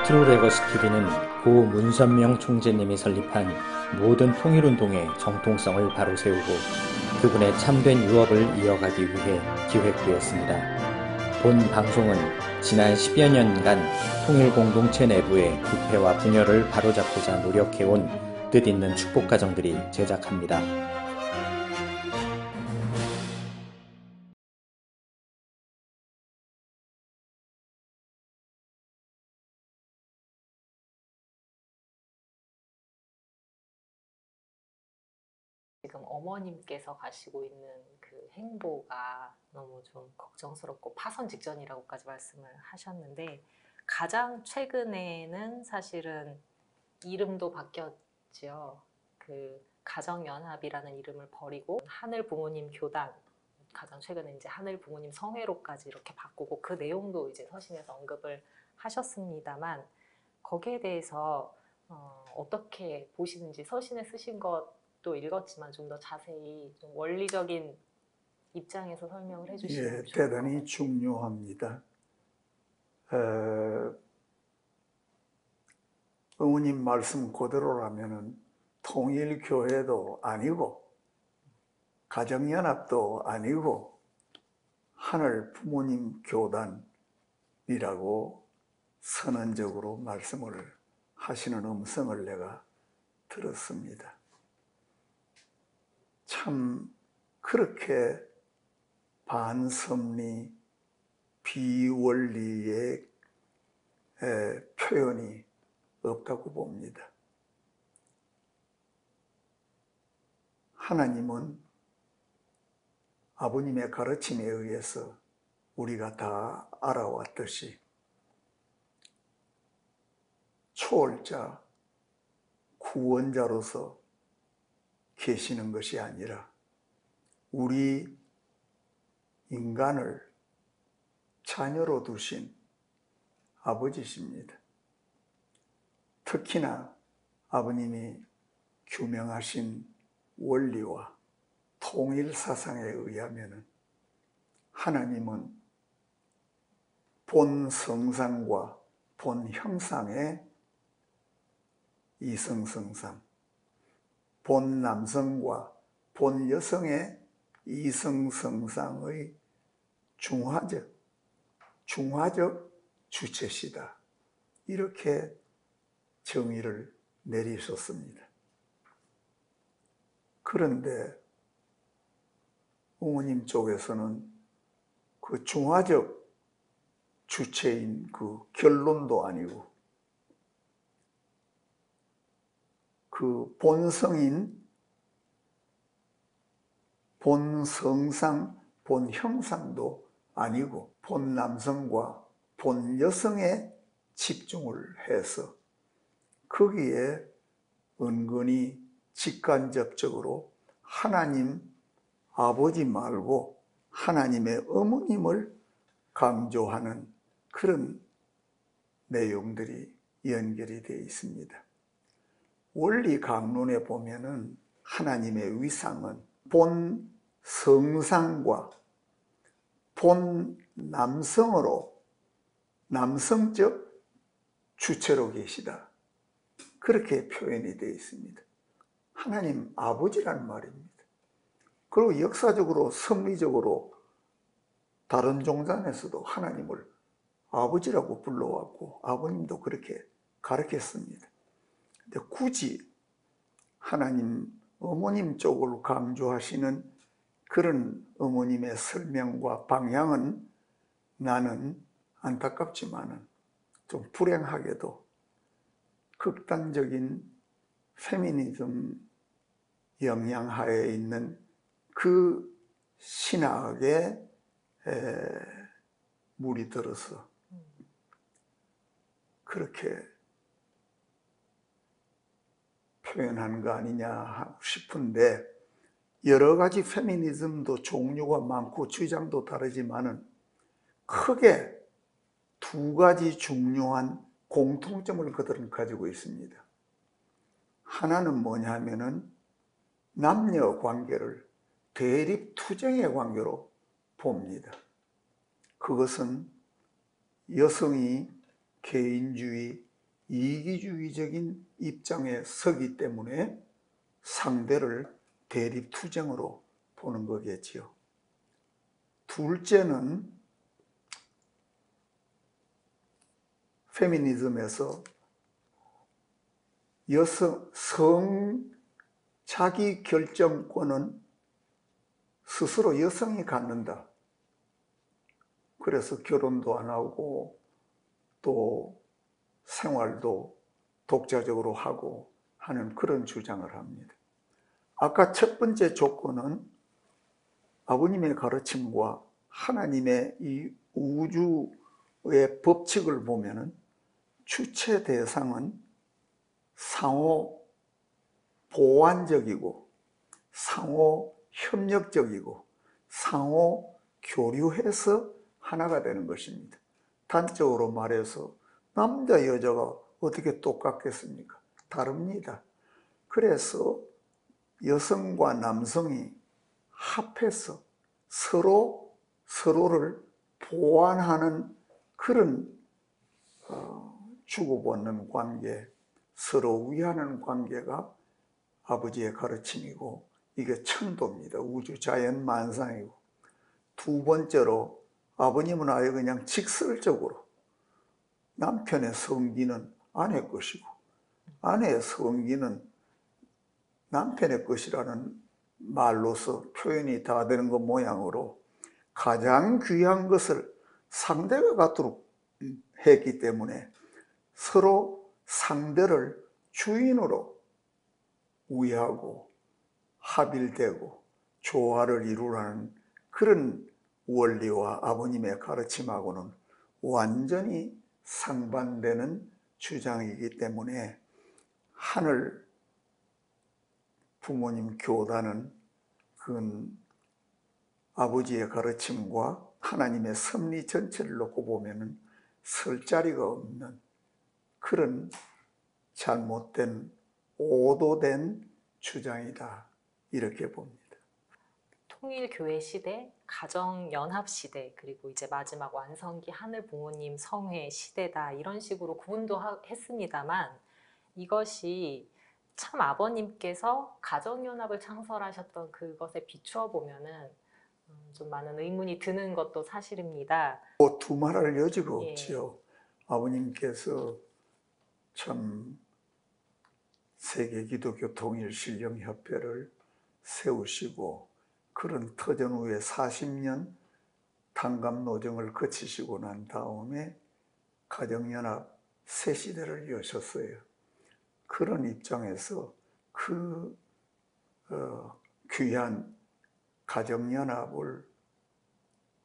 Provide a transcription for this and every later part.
트루레거스 TV는 고 문선명 총재님이 설립한 모든 통일운동의 정통성을 바로 세우고 그분의 참된 유업을 이어가기 위해 기획되었습니다. 본 방송은 지난 10여 년간 통일공동체 내부의 부패와 분열을 바로잡고자 노력해온 뜻있는 축복가정들이 제작합니다. 지금 어머님께서 가시고 있는 그 행보가 너무 좀 걱정스럽고 파선 직전이라고까지 말씀을 하셨는데, 가장 최근에는 사실은 이름도 바뀌었지요. 그 가정연합이라는 이름을 버리고 하늘 부모님 교단, 가장 최근에 이제 하늘 부모님 성회로까지 이렇게 바꾸고, 그 내용도 이제 서신에서 언급을 하셨습니다만, 거기에 대해서 어떻게 보시는지, 서신에 쓰신 것도 읽었지만 좀 더 자세히 좀 원리적인 입장에서 설명을 해주시면 좋을 것 같아요. 대단히 중요합니다. 어머님 말씀 그대로라면은 통일교회도 아니고 가정연합도 아니고 하늘 부모님 교단이라고 선언적으로 말씀을 하시는 음성을 내가 들었습니다. 참 그렇게 반섭리, 비원리의 표현이 없다고 봅니다. 하나님은 아버님의 가르침에 의해서 우리가 다 알아왔듯이 초월자, 구원자로서 계시는 것이 아니라 우리 인간을 자녀로 두신 아버지십니다. 특히나 아버님이 규명하신 원리와 통일 사상에 의하면 하나님은 본 성상과 본 형상의 이성성상, 본 남성과 본 여성의 이성성상의 중화적 주체시다. 이렇게 정의를 내리셨습니다. 그런데 어머님 쪽에서는 그 중화적 주체인 그 결론도 아니고 그 본성인 본 성상, 본 형상도 아니고 본 남성과 본 여성에 집중을 해서 거기에 은근히 직간접적으로 하나님 아버지 말고 하나님의 어머님을 강조하는 그런 내용들이 연결이 되어 있습니다. 원리 강론에 보면은 하나님의 위상은 본 성상과 본 남성으로 남성적 주체로 계시다. 그렇게 표현이 되어 있습니다. 하나님 아버지라는 말입니다. 그리고 역사적으로 섭리적으로 다른 종단에서도 하나님을 아버지라고 불러왔고 아버님도 그렇게 가르쳤습니다. 근데 굳이 하나님 어머님 쪽을 강조하시는 그런 어머님의 설명과 방향은 나는 안타깝지만은 좀 불행하게도 극단적인 페미니즘 영향하에 있는 그 신학에 물이 들어서 그렇게 표현하는 거 아니냐 싶은데, 여러 가지 페미니즘도 종류가 많고 주장도 다르지만은 크게 두 가지 중요한 공통점을 그들은 가지고 있습니다. 하나는 뭐냐 하면은 남녀 관계를 대립 투쟁의 관계로 봅니다. 그것은 여성이 개인주의, 이기주의적인 입장에 서기 때문에 상대를 대립투쟁으로 보는 거겠지요. 둘째는 페미니즘에서 자기 결정권은 스스로 여성이 갖는다. 그래서 결혼도 안 하고 또 생활도 독자적으로 하고 하는 그런 주장을 합니다. 아까 첫 번째 조건은 아버님의 가르침과 하나님의 이 우주의 법칙을 보면은 주체 대상은 상호 보완적이고 상호 협력적이고 상호 교류해서 하나가 되는 것입니다. 단적으로 말해서 남자 여자가 어떻게 똑같겠습니까? 다릅니다. 그래서 여성과 남성이 합해서 서로를 보완하는 그런 주고받는 관계, 서로 위하는 관계가 아버지의 가르침이고 이게 천도입니다. 우주 자연 만상이고. 두 번째로 아버님은 아예 그냥 직설적으로 남편의 성기는 아내 것이고 아내의 성기는 남편의 것이라는 말로서 표현이 다 되는 것 모양으로 가장 귀한 것을 상대가 갖도록 했기 때문에 서로 상대를 주인으로 위하고 합일되고 조화를 이루라는 그런 원리와 아버님의 가르침하고는 완전히 상반되는 주장이기 때문에 하늘 부모님 교단은 그건 아버지의 가르침과 하나님의 섭리 전체를 놓고 보면은 설 자리가 없는 그런 잘못된 오도된 주장이다 이렇게 봅니다. 통일교회 시대, 가정연합 시대, 그리고 이제 마지막 완성기 하늘 부모님 성회 시대다 이런 식으로 구분도 했습니다만 이것이 참 아버님께서 가정연합을 창설하셨던 그것에 비추어 보면은 좀 많은 의문이 드는 것도 사실입니다. 두말할 여지가 예. 없지요. 아버님께서 참 세계 기독교 통일 신령 협회를 세우시고 그런 터전 후에 40년 탄감 노정을 거치시고 난 다음에 가정연합 새 시대를 여셨어요. 그런 입장에서 그 귀한 가정연합을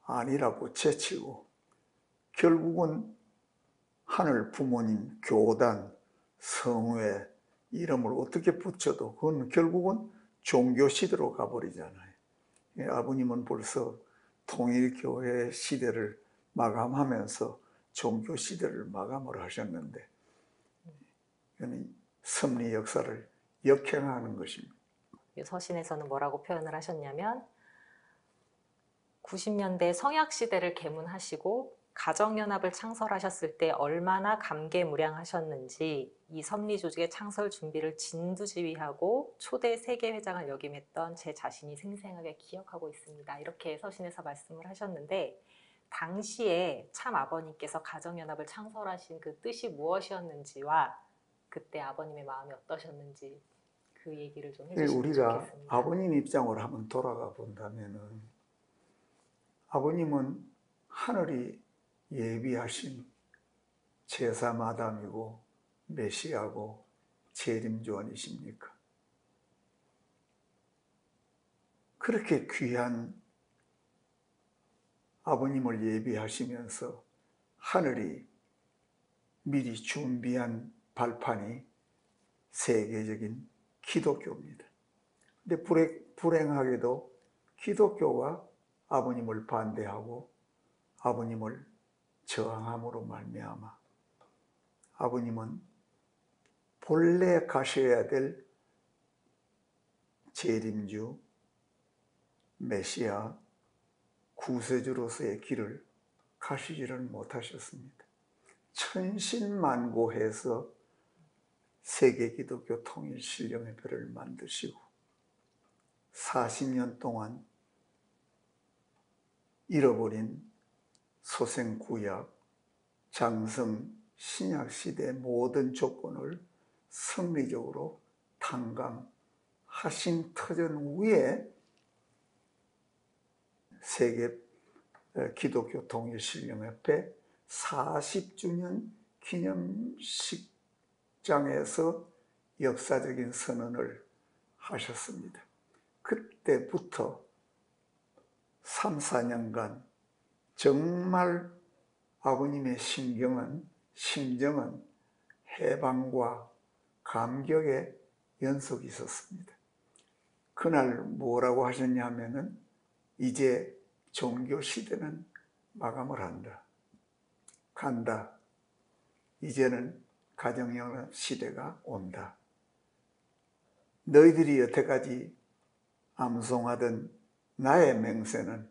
아니라고 제치고 결국은 하늘 부모님 교단 성회 이름을 어떻게 붙여도 그건 결국은 종교 시대로 가버리잖아요. 아버님은 벌써 통일교회 시대를 마감하면서 종교 시대를 마감을 하셨는데 섭리 역사를 역행하는 것입니다. 서신에서는 뭐라고 표현을 하셨냐면 90년대 성약시대를 개문하시고 가정연합을 창설하셨을 때 얼마나 감개무량하셨는지 이 섭리조직의 창설 준비를 진두지휘하고 초대 세계회장을 역임했던 제 자신이 생생하게 기억하고 있습니다. 이렇게 서신에서 말씀을 하셨는데 당시에 참 아버님께서 가정연합을 창설하신 그 뜻이 무엇이었는지와 그때 아버님의 마음이 어떠셨는지 그 얘기를 좀 해주시면 우리가 좋겠습니다. 아버님 입장으로 한번 돌아가 본다면은 아버님은 하늘이 예비하신 제사마담이고 메시아고 재림주 아니십니까? 그렇게 귀한 아버님을 예비하시면서 하늘이 미리 준비한 발판이 세계적인 기독교입니다. 근데 불행하게도 기독교가 아버님을 반대하고 아버님을 저항함으로 말미암아 아버님은 본래 가셔야 될 재림주, 메시아, 구세주로서의 길을 가시지를 못하셨습니다. 천신만고해서 세계 기독교 통일 신령협회를 만드시고 40년 동안 잃어버린 소생구약, 장성, 신약시대의 모든 조건을 승리적으로 탕감하신 터전 위에 세계 기독교 통일 신령협회 40주년 기념식장에서 역사적인 선언을 하셨습니다. 그때부터 3, 4년간 정말 아버님의 심정은 해방과 감격의 연속이 있었습니다. 그날 뭐라고 하셨냐 하면은 이제 종교 시대는 마감을 한다. 간다. 이제는 가정연합 시대가 온다. 너희들이 여태까지 암송하던 나의 맹세는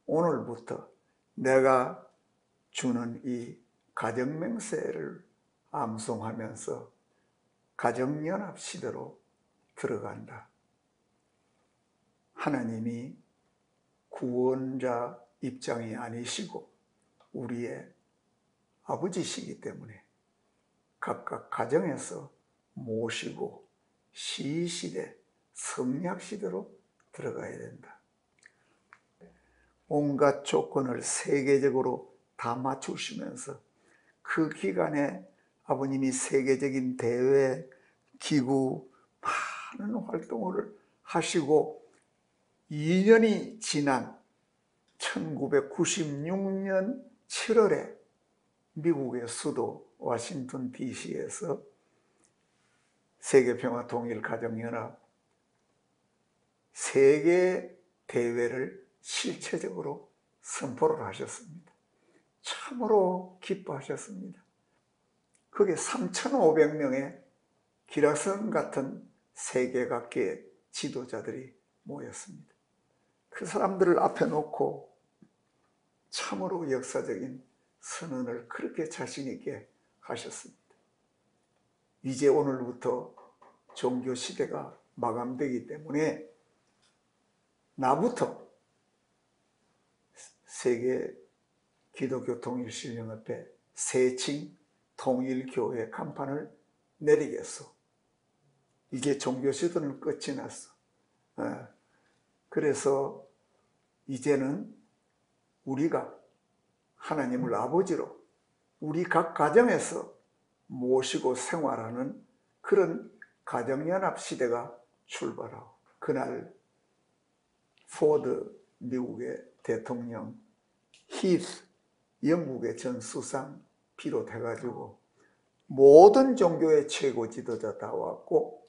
오늘부터 내가 주는 이 가정맹세를 암송하면서 가정연합 시대로 들어간다. 하나님이 구원자 입장이 아니시고 우리의 아버지시기 때문에 각각 가정에서 모시고 시시대, 성약시대로 들어가야 된다. 온갖 조건을 세계적으로 다 맞추시면서 그 기간에 아버님이 세계적인 대회, 기구, 많은 활동을 하시고 2년이 지난 1996년 7월에 미국의 수도 워싱턴 DC에서 세계평화통일가정연합 세계 대회를 실체적으로 선포를 하셨습니다. 참으로 기뻐하셨습니다. 그게 3,500명의 기라성 같은 세계각계의 지도자들이 모였습니다. 그 사람들을 앞에 놓고 참으로 역사적인 선언을 그렇게 자신 있게 하셨습니다. 이제 오늘부터 종교 시대가 마감되기 때문에 나부터 세계 기독교 통일 신령협회 세칭 통일교회 간판을 내리겠소. 이제 종교 시대는 끝이 났어. 그래서 이제는 우리가 하나님을 아버지로 우리 각 가정에서 모시고 생활하는 그런 가정연합 시대가 출발하고, 그날 포드 미국의 대통령, 히스 영국의 전 수상 비롯해가지고 모든 종교의 최고 지도자 다 왔고,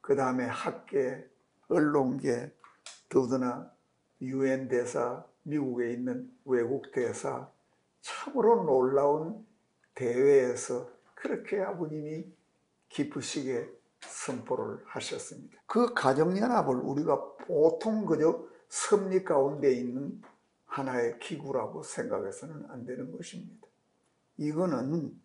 그 다음에 학계, 언론계, 더구나 UN 대사, 미국에 있는 외국 대사, 참으로 놀라운 대회에서 그렇게 아버님이 기쁘시게 선포를 하셨습니다. 그 가정연합을 우리가 보통 그저 섭리 가운데 있는 하나의 기구라고 생각해서는 안 되는 것입니다. 이거는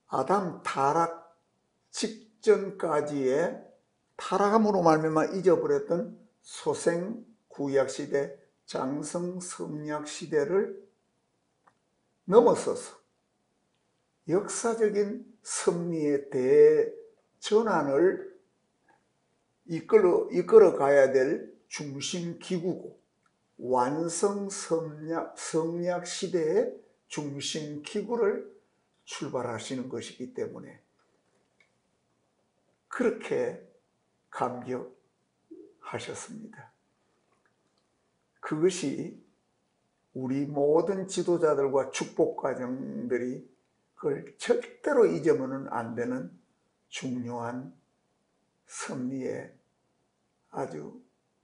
아담 타락 직전까지의 타락함으로 말미암아 잊어버렸던 소생 구약시대, 장성 성약시대를 넘어서서 역사적인 섭리의 대전환을 이끌어 가야 될 중심 기구고, 완성 성약 시대의 중심 기구를 출발하시는 것이기 때문에 그렇게 감격하셨습니다. 그것이 우리 모든 지도자들과 축복가정들이 그걸 절대로 잊으면 안 되는 중요한 섭리의 아주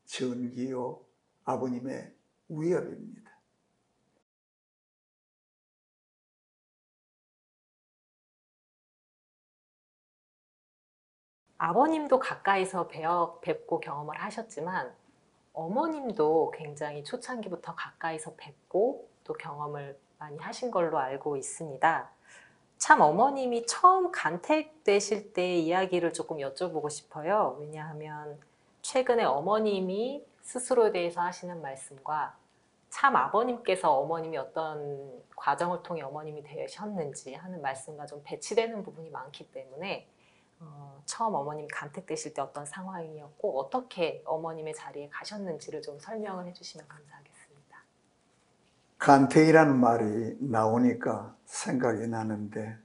전기요 아버님의 위협입니다. 아버님도 가까이서 뵙고 경험을 하셨지만 어머님도 굉장히 초창기부터 가까이서 뵙고 또 경험을 많이 하신 걸로 알고 있습니다. 참 어머님이 처음 간택되실 때 이야기를 조금 여쭤보고 싶어요. 왜냐하면 최근에 어머님이 스스로에 대해서 하시는 말씀과 참 아버님께서 어머님이 어떤 과정을 통해 어머님이 되셨는지 하는 말씀과 좀 배치되는 부분이 많기 때문에 처음 어머님이 간택되실 때 어떤 상황이었고 어떻게 어머님의 자리에 가셨는지를 좀 설명을 해주시면 감사하겠습니다. 간택이라는 말이 나오니까 생각이 나는데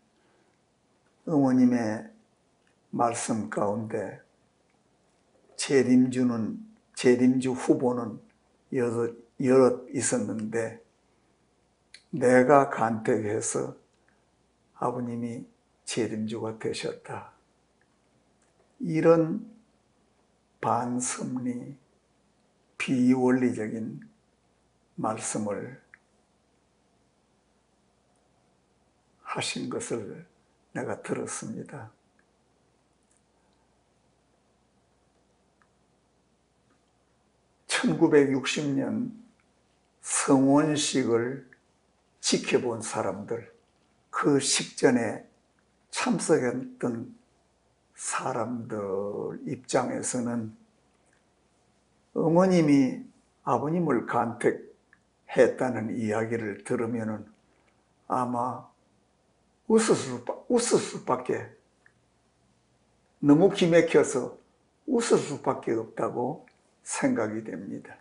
어머님의 말씀 가운데 재림주 후보는 여럿 있었는데 내가 간택해서 아버님이 재림주가 되셨다. 이런 반섭리, 비원리적인 말씀을 하신 것을 내가 들었습니다. (1960년) 성원식을 지켜본 사람들, 그 식전에 참석했던 사람들 입장에서는 어머님이 아버님을 간택했다는 이야기를 들으면 아마 웃을 수밖에, 너무 기맥혀서 웃을 수밖에 없다고 생각이 됩니다.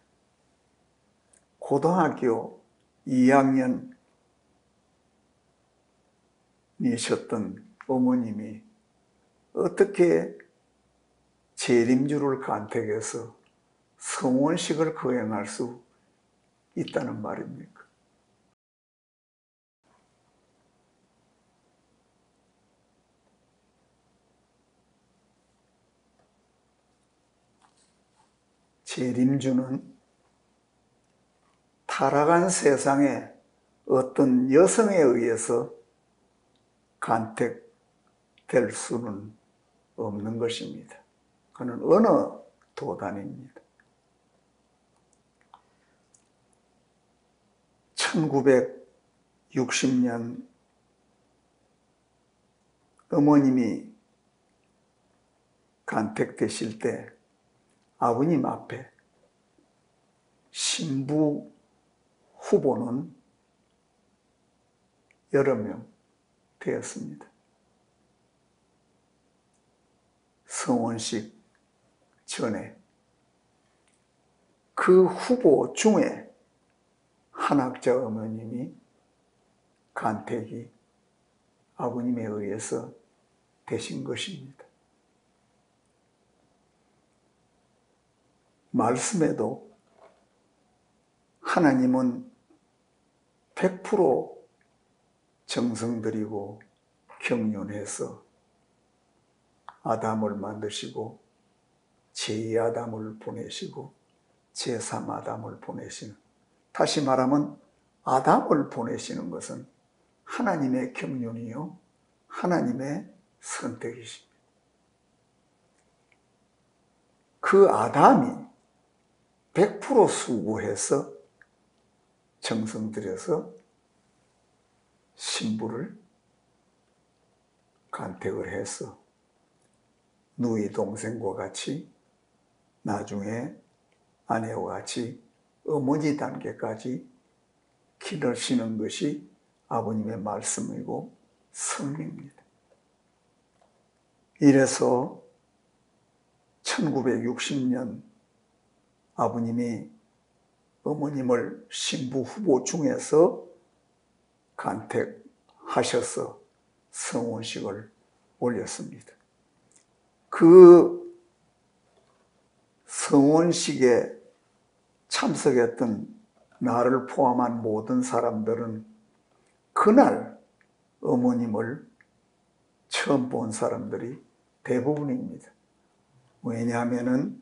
고등학교 2학년이셨던 어머님이 어떻게 재림주를 간택해서 성원식을 거행할 수 있다는 말입니까? 재림주는 타락한 세상에 어떤 여성에 의해서 간택될 수는 없는 것입니다. 그는 어느 도단입니다. 1960년 어머님이 간택되실 때 아버님 앞에 신부 후보는 여러 명 되었습니다. 성원식 전에 그 후보 중에 한학자 어머님이 간택이 아버님에 의해서 되신 것입니다. 말씀에도 하나님은 100% 정성 들이고 경륜해서 아담을 만드시고 제2아담을 보내시고 제3아담을 보내시는, 다시 말하면 아담을 보내시는 것은 하나님의 경륜이요 하나님의 선택이십니다. 그 아담이 100% 수고해서 정성 들여서 신부를 간택을 해서 누이 동생과 같이 나중에 아내와 같이 어머니 단계까지 기르시는 것이 아버님의 말씀이고 성립입니다. 이래서 1960년 아버님이 어머님을 신부 후보 중에서 간택하셔서 성원식을 올렸습니다. 그 성원식에 참석했던 나를 포함한 모든 사람들은 그날 어머님을 처음 본 사람들이 대부분입니다. 왜냐하면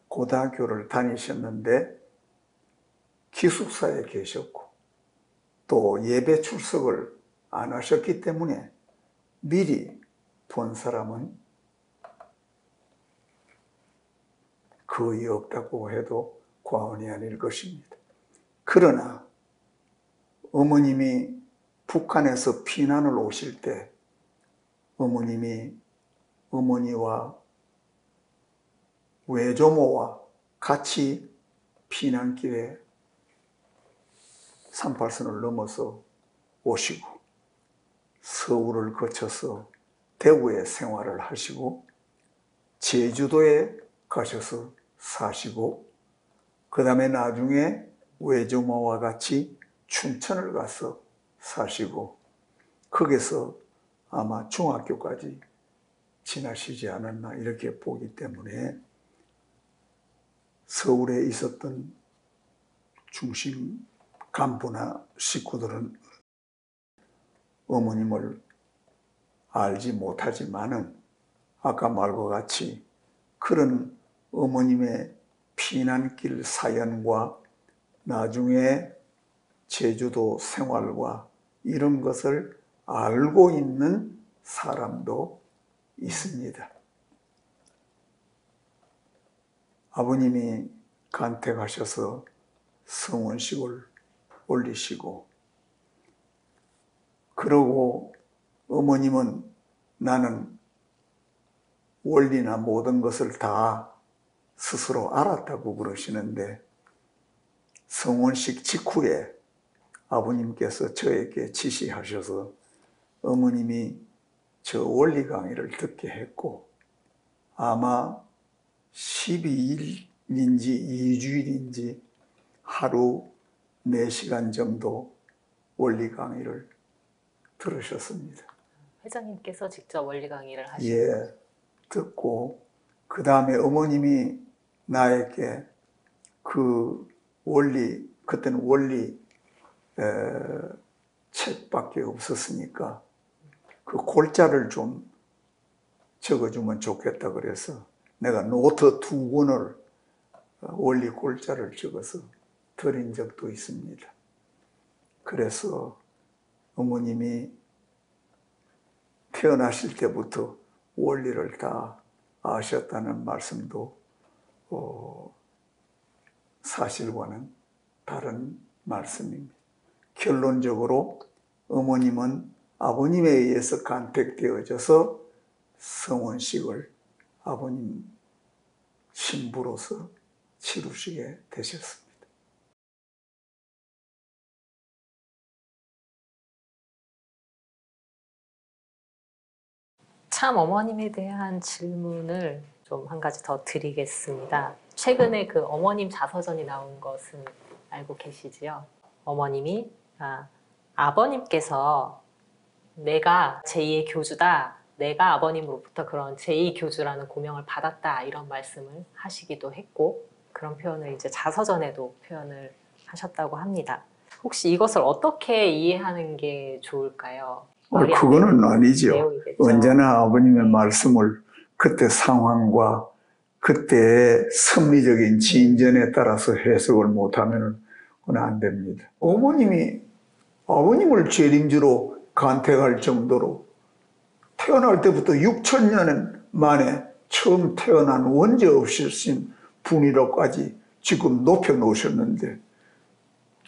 고등학교를 다니셨는데 기숙사에 계셨고 또 예배 출석을 안 하셨기 때문에 미리 본 사람은 거의 없다고 해도 과언이 아닐 것입니다. 그러나 어머님이 북한에서 피난을 오실 때 어머님이 어머니와 외조모와 같이 피난길에 38선을 넘어서 오시고 서울을 거쳐서 대구에 생활을 하시고 제주도에 가셔서 사시고 그 다음에 나중에 외조모와 같이 춘천을 가서 사시고 거기서 아마 중학교까지 지나시지 않았나 이렇게 보기 때문에 서울에 있었던 중심 간부나 식구들은 어머님을 알지 못하지만은 아까 말과 같이 그런 어머님의 피난길 사연과 나중에 제주도 생활과 이런 것을 알고 있는 사람도 있습니다. 아버님이 간택하셔서 성원식을 올리시고 그러고 어머님은 나는 원리나 모든 것을 다 스스로 알았다고 그러시는데 성원식 직후에 아버님께서 저에게 지시하셔서 어머님이 저 원리 강의를 듣게 했고 아마 12일인지 2주일인지 하루 4시간 정도 원리 강의를 들으셨습니다. 회장님께서 직접 원리 강의를 하시고 예, 듣고 그 다음에 어머님이 나에게 그 원리, 그때는 원리 책밖에 없었으니까 그 골자를 좀 적어주면 좋겠다 그래서 내가 노트 2권을 원리 골자를 적어서 드린 적도 있습니다. 그래서 어머님이 태어나실 때부터 원리를 다 아셨다는 말씀도 사실과는 다른 말씀입니다. 결론적으로 어머님은 아버님에 의해서 간택되어져서 성원식을 아버님 신부로서 치르시게 되셨습니다. 참 어머님에 대한 질문을 좀 한 가지 더 드리겠습니다. 최근에 그 어머님 자서전이 나온 것은 알고 계시지요? 어머님이 아버님께서 내가 제2의 교주다, 내가 아버님으로부터 그런 제2교주라는 고명을 받았다 이런 말씀을 하시기도 했고 그런 표현을 이제 자서전에도 표현을 하셨다고 합니다. 혹시 이것을 어떻게 이해하는 게 좋을까요? 그거는 아니죠. 내용이겠죠. 언제나 아버님의 말씀을 그때 상황과 그때의 섭리적인 진전에 따라서 해석을 못하면 그건 안 됩니다. 어머님이 아버님을 재림주로 간택할 정도로 태어날 때부터 6천년 만에 처음 태어난 원죄 없으신 분이라고까지 지금 높여놓으셨는데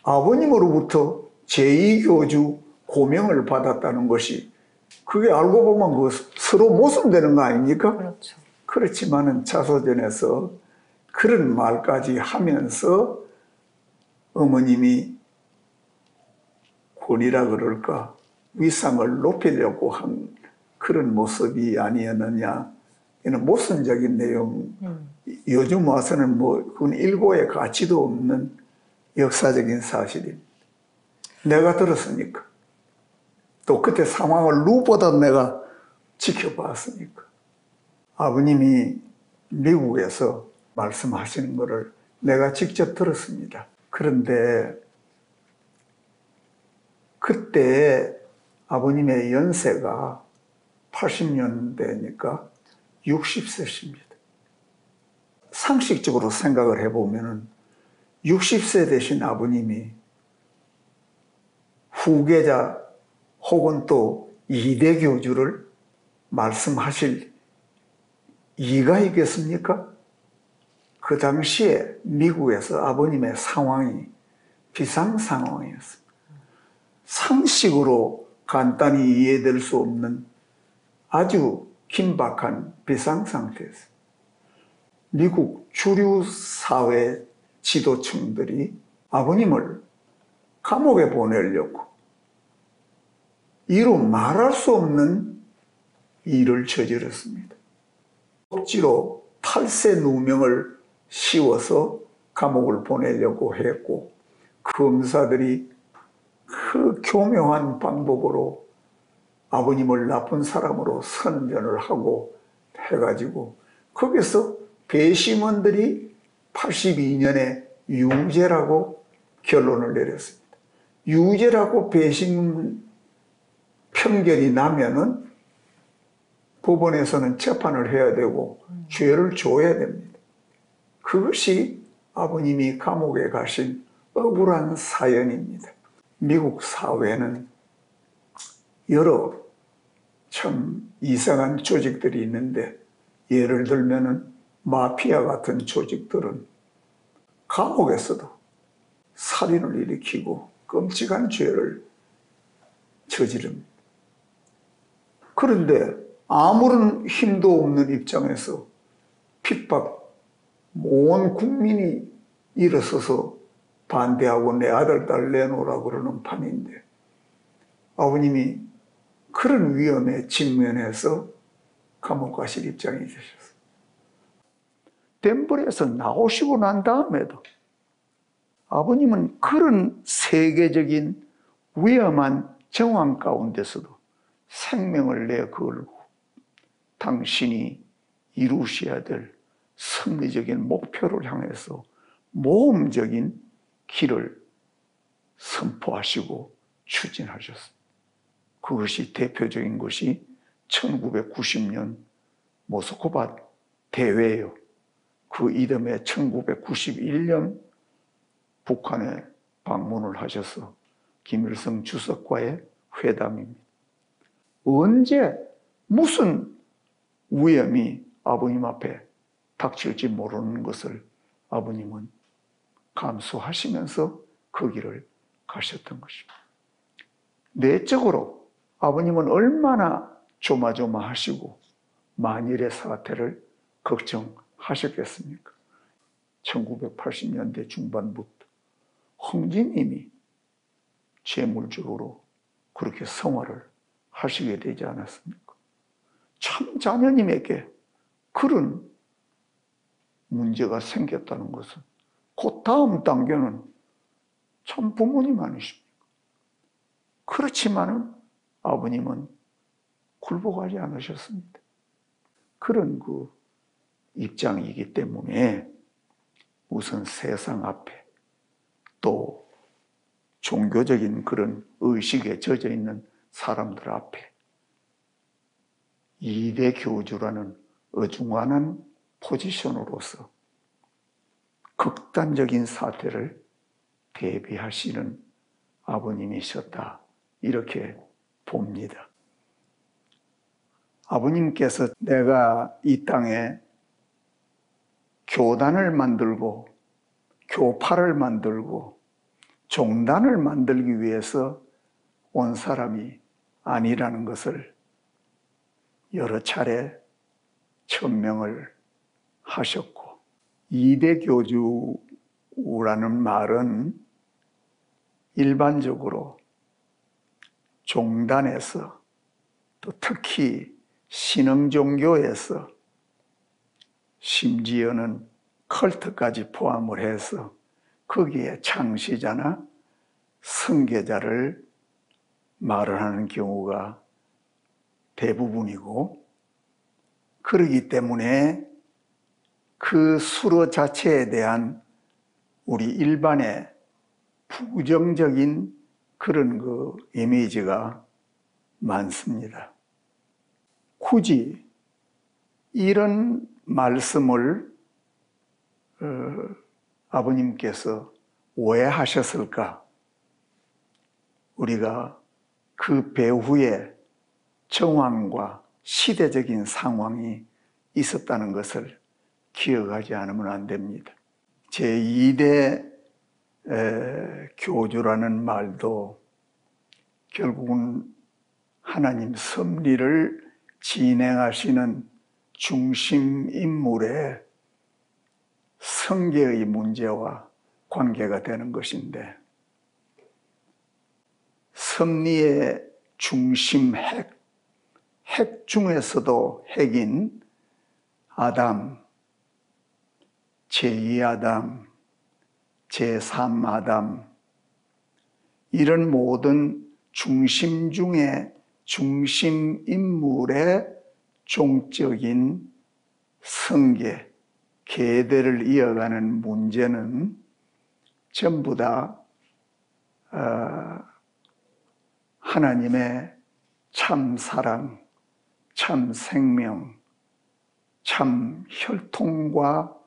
아버님으로부터 제2교주 고명을 받았다는 것이 그게 알고 보면 그 서로 모순되는 거 아닙니까? 그렇죠. 그렇지만은 자서전에서 그런 말까지 하면서 어머님이 권위라 그럴까 위상을 높이려고 한 그런 모습이 아니었느냐 이는 모순적인 내용. 요즘 와서는 뭐 그건 일고의 가치도 없는 역사적인 사실입니다. 내가 들었으니까 또 그때 상황을 누구보다 내가 지켜봤으니까. 아버님이 미국에서 말씀하시는 것을 내가 직접 들었습니다. 그런데 그때 아버님의 연세가 80년대니까 60세십니다. 상식적으로 생각을 해보면 60세 되신 아버님이 후계자 혹은 또 2대 교주를 말씀하실 이가 있겠습니까? 그 당시에 미국에서 아버님의 상황이 비상 상황이었습니다. 상식으로 간단히 이해될 수 없는 아주 긴박한 비상 상태에서 미국 주류 사회 지도층들이 아버님을 감옥에 보내려고 이루 말할 수 없는 일을 저질렀습니다. 억지로 탈세 누명을 씌워서 감옥을 보내려고 했고, 검사들이 그 교묘한 방법으로 아버님을 나쁜 사람으로 선전을 하고 해가지고 거기서 배심원들이 82년에 유죄라고 결론을 내렸습니다. 유죄라고 배심 판결이 나면은 법원에서는 재판을 해야 되고 죄를 줘야 됩니다. 그것이 아버님이 감옥에 가신 억울한 사연입니다. 미국 사회는 여러 참 이상한 조직들이 있는데, 예를 들면은 마피아 같은 조직들은 감옥에서도 살인을 일으키고 끔찍한 죄를 저지릅니다. 그런데 아무런 힘도 없는 입장에서 핍박, 온 국민이 일어서서 반대하고 내 아들, 딸 내놓으라고 그러는 판인데, 아버님이 그런 위험에 직면해서 감옥 가실 입장이 되셨어요. 덴버에서 나오시고 난 다음에도 아버님은 그런 세계적인 위험한 정황 가운데서도 생명을 내걸고 당신이 이루셔야 될 승리적인 목표를 향해서 모험적인 길을 선포하시고 추진하셨습니다. 그것이 대표적인 것이 1990년 모스크바 대회예요. 그 이듬해 1991년 북한에 방문을 하셔서 김일성 주석과의 회담입니다. 언제 무슨 위험이 아버님 앞에 닥칠지 모르는 것을 아버님은 감수하시면서 그 길을 가셨던 것입니다. 내적으로 아버님은 얼마나 조마조마하시고 만일의 사태를 걱정하셨겠습니까? 1980년대 중반부터 형제님이 재물적으로 그렇게 생활을 하시게 되지 않았습니까? 참 자녀님에게 그런 문제가 생겼다는 것은 그 다음 단계는 참 부모님 아니십니까? 그렇지만은 아버님은 굴복하지 않으셨습니다. 그런 그 입장이기 때문에 우선 세상 앞에 또 종교적인 그런 의식에 젖어 있는 사람들 앞에 이대 교주라는 어중간한 포지션으로서 극단적인 사태를 대비하시는 아버님이셨다, 이렇게 봅니다. 아버님께서 내가 이 땅에 교단을 만들고 교파를 만들고 종단을 만들기 위해서 온 사람이 아니라는 것을 여러 차례 천명을 하셨고, 이대 교주라는 말은 일반적으로 종단에서 또 특히 신흥종교에서 심지어는 컬트까지 포함을 해서 거기에 창시자나 선계자를 말을 하는 경우가 대부분이고, 그러기 때문에 그 수로 자체에 대한 우리 일반의 부정적인 그런 그 이미지가 많습니다. 굳이 이런 말씀을 아버님께서 왜 하셨을까? 우리가 그 배후에 정황과 시대적인 상황이 있었다는 것을 기억하지 않으면 안 됩니다. 제2대 교주라는 말도 결국은 하나님 섭리를 진행하시는 중심 인물의 성계의 문제와 관계가 되는 것인데, 섭리의 중심 핵 중에서도 핵인 아담, 제2아담, 제3아담, 이런 모든 중심 중에 중심 인물의 종적인 성계, 계대를 이어가는 문제는 전부 다 하나님의 참 사랑, 참 생명, 참 혈통과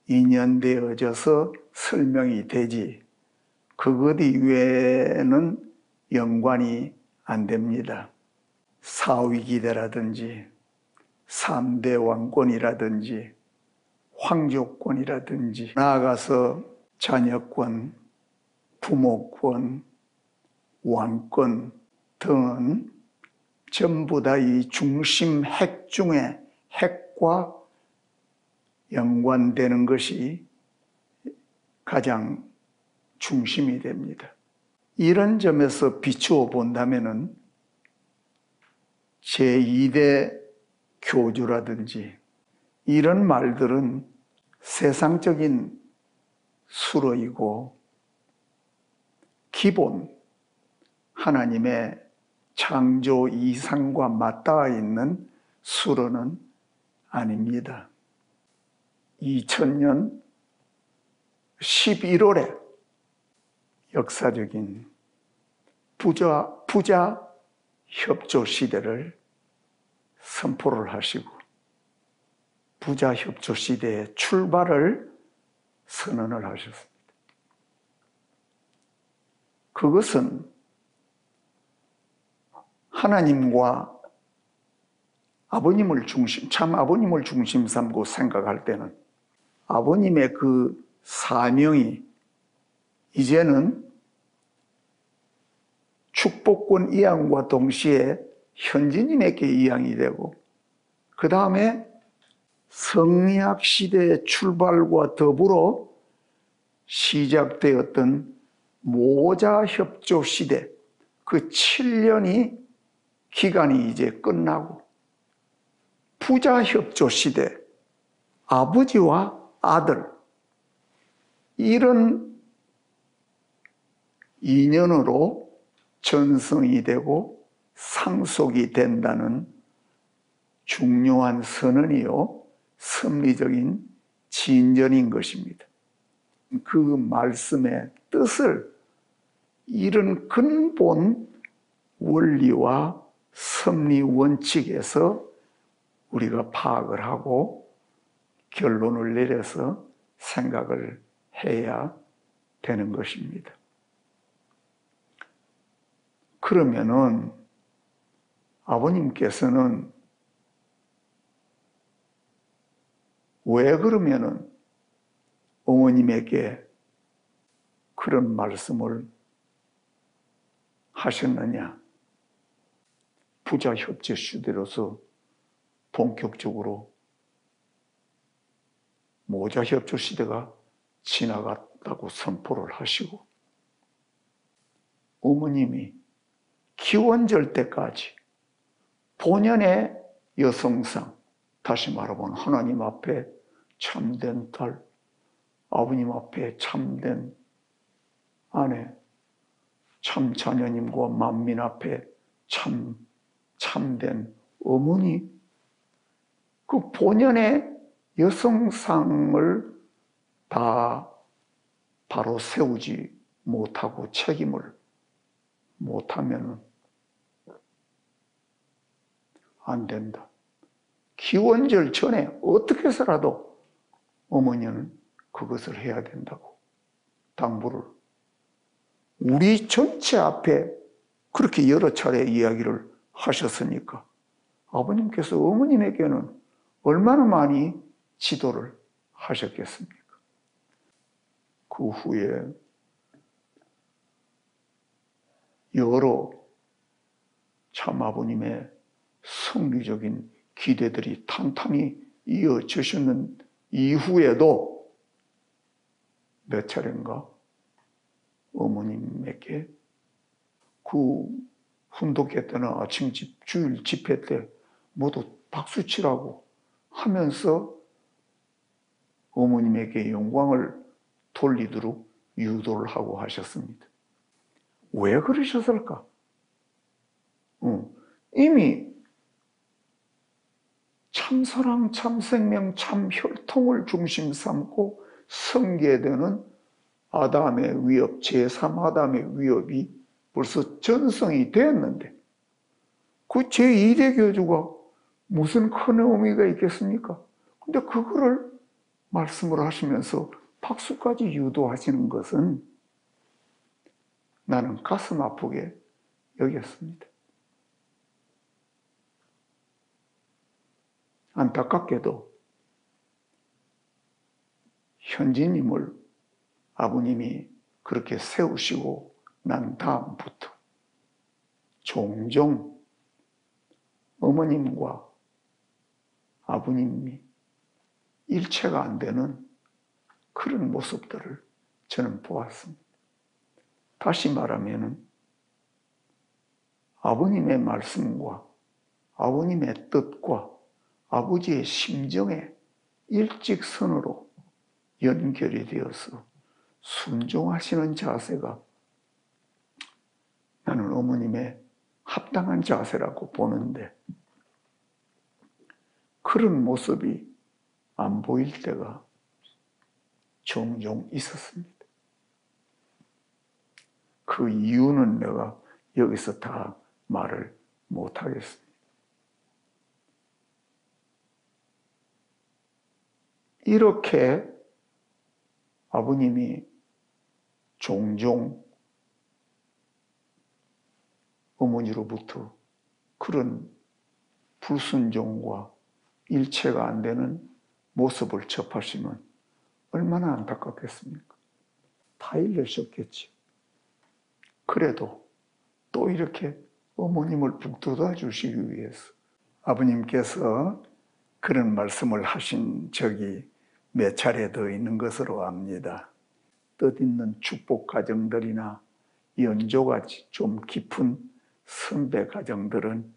인연되어져서 설명이 되지, 그것 이외에는 연관이 안 됩니다. 사위기대라든지 3대 왕권이라든지 황족권이라든지, 나아가서 자녀권, 부모권, 왕권 등은 전부 다 이 중심 핵 중에 핵과 연관되는 것이 가장 중심이 됩니다. 이런 점에서 비추어 본다면은 제2대 교주라든지 이런 말들은 세상적인 수로이고 기본 하나님의 창조 이상과 맞닿아 있는 수로는 아닙니다. 2000년 11월에 역사적인 부자 협조 시대를 선포를 하시고 부자 협조 시대의 출발을 선언을 하셨습니다. 그것은 하나님과 아버님을 참 아버님을 중심 삼고 생각할 때는 아버님의 그 사명이 이제는 축복권 이양과 동시에 현지인에게 이양이 되고, 그 다음에 성리학 시대의 출발과 더불어 시작되었던 모자 협조 시대, 그 7년이 기간이 이제 끝나고 부자 협조 시대, 아버지와 아들, 이런 인연으로 전성이 되고 상속이 된다는 중요한 선언이요, 섭리적인 진전인 것입니다. 그 말씀의 뜻을 이런 근본 원리와 섭리 원칙에서 우리가 파악을 하고 결론을 내려서 생각을 해야 되는 것입니다. 그러면은 아버님께서는 왜 그러면은 어머님에게 그런 말씀을 하셨느냐? 부자 협조 시대로서 본격적으로 모자 협조 시대가 지나갔다고 선포를 하시고, 어머님이 기원절 때까지 본연의 여성상, 다시 말하면 하나님 앞에 참된 딸, 아버님 앞에 참된 아내, 참 자녀님과 만민 앞에 참된 어머니, 그 본연의 여성상을 다 바로 세우지 못하고 책임을 못하면 안 된다. 기원절 전에 어떻게 해서라도 어머니는 그것을 해야 된다고 당부를 우리 전체 앞에 그렇게 여러 차례 이야기를 하셨으니까 아버님께서 어머님에게는 얼마나 많이 지도를 하셨겠습니까? 그 후에 여러 참 아버님의 성리적인 기대들이 탄탄히 이어지시는 이후에도 몇 차례인가 어머님에게 그 훈독회 때나 아침 주일 집회 때 모두 박수치라고 하면서 어머님에게 영광을 돌리도록 유도를 하고 하셨습니다. 왜 그러셨을까? 이미 참사랑, 참생명, 참혈통을 중심 삼고 성계되는 아담의 위협, 제3아담의 위협이 벌써 전성이 되었는데 그 제2대 교주가 무슨 큰 의미가 있겠습니까? 근데 그거를 말씀을 하시면서 박수까지 유도하시는 것은 나는 가슴 아프게 여겼습니다. 안타깝게도 현지님을 아버님이 그렇게 세우시고 난 다음부터 종종 어머님과 아버님이 일체가 안 되는 그런 모습들을 저는 보았습니다. 다시 말하면 아버님의 말씀과 아버님의 뜻과 아버지의 심정에 일직선으로 연결이 되어서 순종하시는 자세가 나는 어머님의 합당한 자세라고 보는데 그런 모습이 안 보일 때가 종종 있었습니다. 그 이유는 내가 여기서 다 말을 못하겠습니다. 이렇게 아버님이 종종 어머니로부터 그런 불순종과 일체가 안 되는 모습을 접하시면 얼마나 안타깝겠습니까? 다 일러셨겠죠. 그래도 또 이렇게 어머님을 북돋아 주시기 위해서 아버님께서 그런 말씀을 하신 적이 몇 차례 더 있는 것으로 압니다. 뜻있는 축복 가정들이나 연조가 좀 깊은 선배 가정들은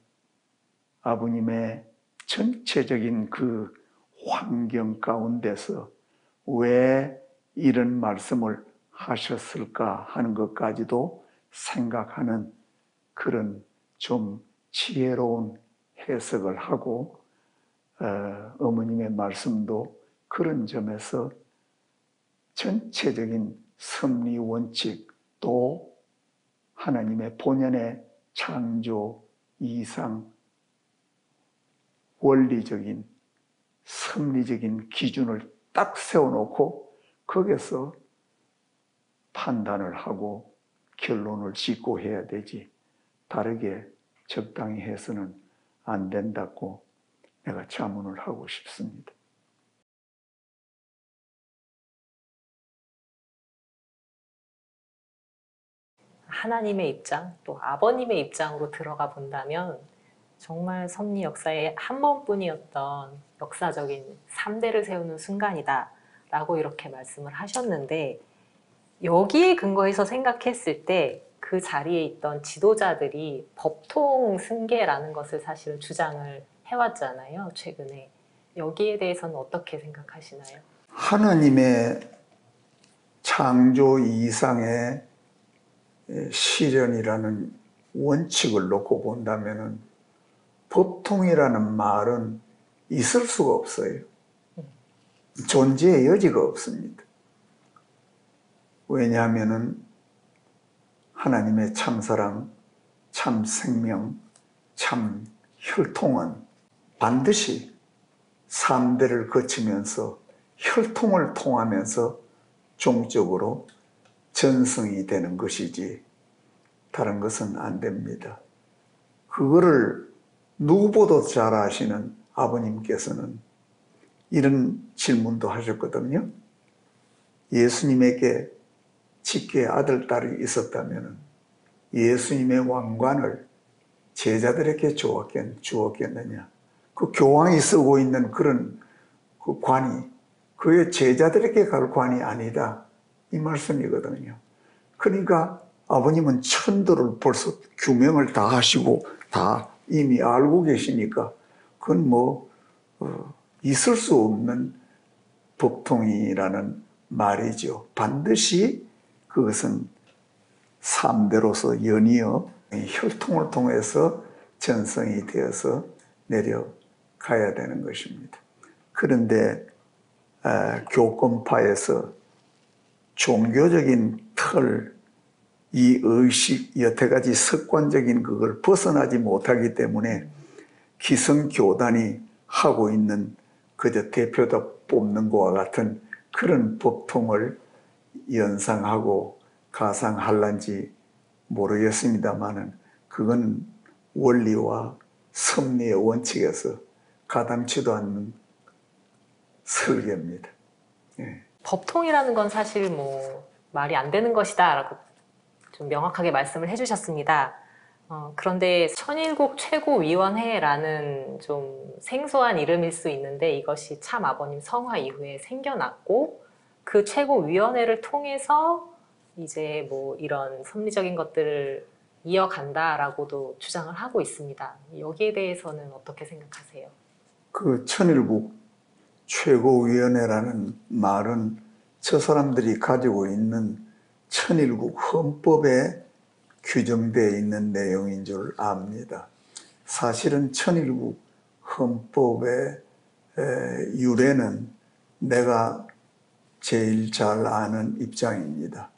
아버님의 전체적인 그 환경 가운데서 왜 이런 말씀을 하셨을까 하는 것까지도 생각하는 그런 좀 지혜로운 해석을 하고 어머님의 말씀도 그런 점에서 전체적인 섭리 원칙 또 하나님의 본연의 창조 이상 원리적인 섭리적인 기준을 딱 세워놓고 거기서 판단을 하고 결론을 짓고 해야 되지 다르게 적당히 해서는 안 된다고 내가 자문을 하고 싶습니다. 하나님의 입장, 또 아버님의 입장으로 들어가 본다면 정말 섭리 역사의 한 번뿐이었던 역사적인 3대를 세우는 순간이다 라고 이렇게 말씀을 하셨는데 여기에 근거해서 생각했을 때 그 자리에 있던 지도자들이 법통 승계라는 것을 사실은 주장을 해왔잖아요, 최근에. 여기에 대해서는 어떻게 생각하시나요? 하나님의 창조 이상의 실현이라는 원칙을 놓고 본다면 법통이라는 말은 있을 수가 없어요. 존재의 여지가 없습니다. 왜냐하면 하나님의 참사랑, 참생명, 참혈통은 반드시 3대를 거치면서 혈통을 통하면서 종적으로 전성이 되는 것이지 다른 것은 안 됩니다. 그거를 누구보다 잘 아시는 아버님께서는 이런 질문도 하셨거든요. 예수님에게 직계 아들, 딸이 있었다면 예수님의 왕관을 제자들에게 주었겠느냐. 그 교황이 쓰고 있는 그런 그 관이 그의 제자들에게 갈 관이 아니다. 이 말씀이거든요. 그러니까 아버님은 천도를 벌써 규명을 다 하시고 다 이미 알고 계시니까 그건 있을 수 없는 법통이라는 말이죠. 반드시 그것은 삶대로서 연이어 혈통을 통해서 전성이 되어서 내려가야 되는 것입니다. 그런데 교권파에서 종교적인 틀, 이 의식, 여태까지 습관적인 그걸 벗어나지 못하기 때문에 기성교단이 하고 있는 그저 대표자 뽑는 것과 같은 그런 법통을 연상하고 가상할런지 모르겠습니다만은 그건 원리와 섭리의 원칙에서 가당치도 않는 설계입니다. 예. 법통이라는 건 사실 말이 안 되는 것이다 라고 좀 명확하게 말씀을 해주셨습니다. 그런데 천일국 최고위원회라는 좀 생소한 이름일 수 있는데 이것이 참 아버님 성화 이후에 생겨났고 그 최고위원회를 통해서 이제 이런 섭리적인 것들을 이어간다라고도 주장을 하고 있습니다. 여기에 대해서는 어떻게 생각하세요? 그 천일국 최고위원회라는 말은 저 사람들이 가지고 있는 천일국 헌법에 규정되어 있는 내용인 줄 압니다. 사실은 천일국 헌법의 유래는 내가 제일 잘 아는 입장입니다.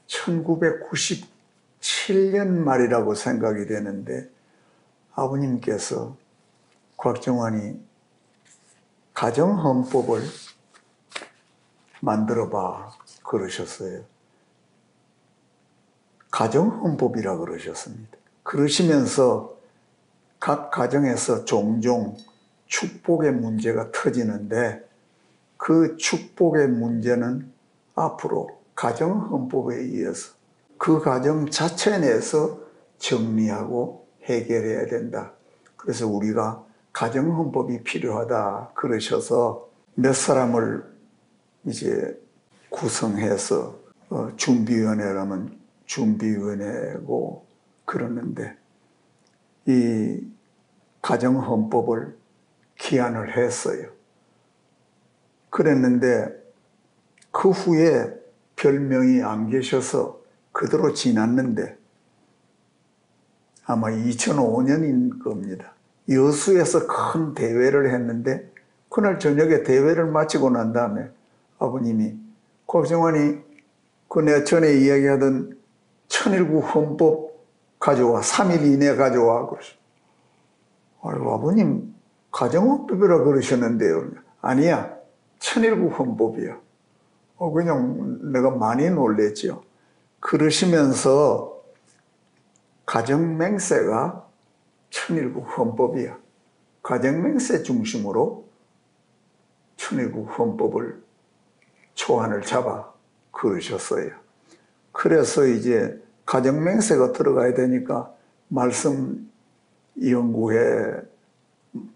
1997년 말이라고 생각이 되는데 아버님께서 곽정환이 가정헌법을 만들어봐 그러셨어요. 가정헌법이라 그러셨습니다. 그러시면서 각 가정에서 종종 축복의 문제가 터지는데 그 축복의 문제는 앞으로 가정헌법에 의해서 그 가정 자체 내에서 정리하고 해결해야 된다. 그래서 우리가 가정헌법이 필요하다 그러셔서 몇 사람을 이제 구성해서 준비위원회라면 준비위원회고 그러는데 이 가정헌법을 기한을 했어요. 그랬는데 그 후에 별명이 안 계셔서 그대로 지났는데 아마 2005년인 겁니다. 여수에서 큰 대회를 했는데 그날 저녁에 대회를 마치고 난 다음에 아버님이 곽정환이 그 내가 전에 이야기하던 천일국 헌법 가져와 3일 이내에 가져와 그러셔. 아이고 아버님 가정헌법이라 그러셨는데요. 아니야 천일국 헌법이야. 그냥 내가 많이 놀랬죠. 그러시면서 가정맹세가 천일국 헌법이야. 가정맹세 중심으로 천일국 헌법을 초안을 잡아 그러셨어요. 그래서 이제 가정맹세가 들어가야 되니까 말씀 연구회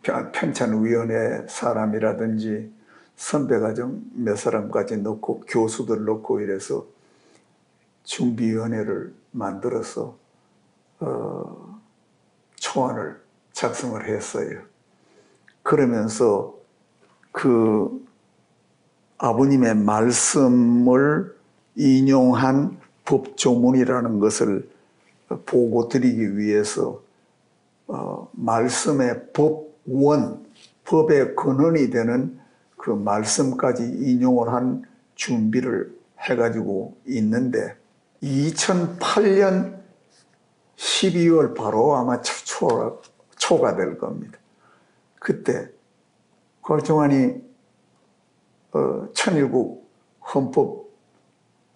편찬위원회 사람이라든지 선배가정 몇 사람까지 넣고 교수들 넣고 이래서 준비위원회를 만들어서 초안을 작성을 했어요. 그러면서 그 아버님의 말씀을 인용한 법조문이라는 것을 보고 드리기 위해서 말씀의 법원, 법의 근원이 되는 그 말씀까지 인용을 한 준비를 해가지고 있는데 2008년 12월 바로 아마 초가 될 겁니다. 그때 곽정환이 천일국 헌법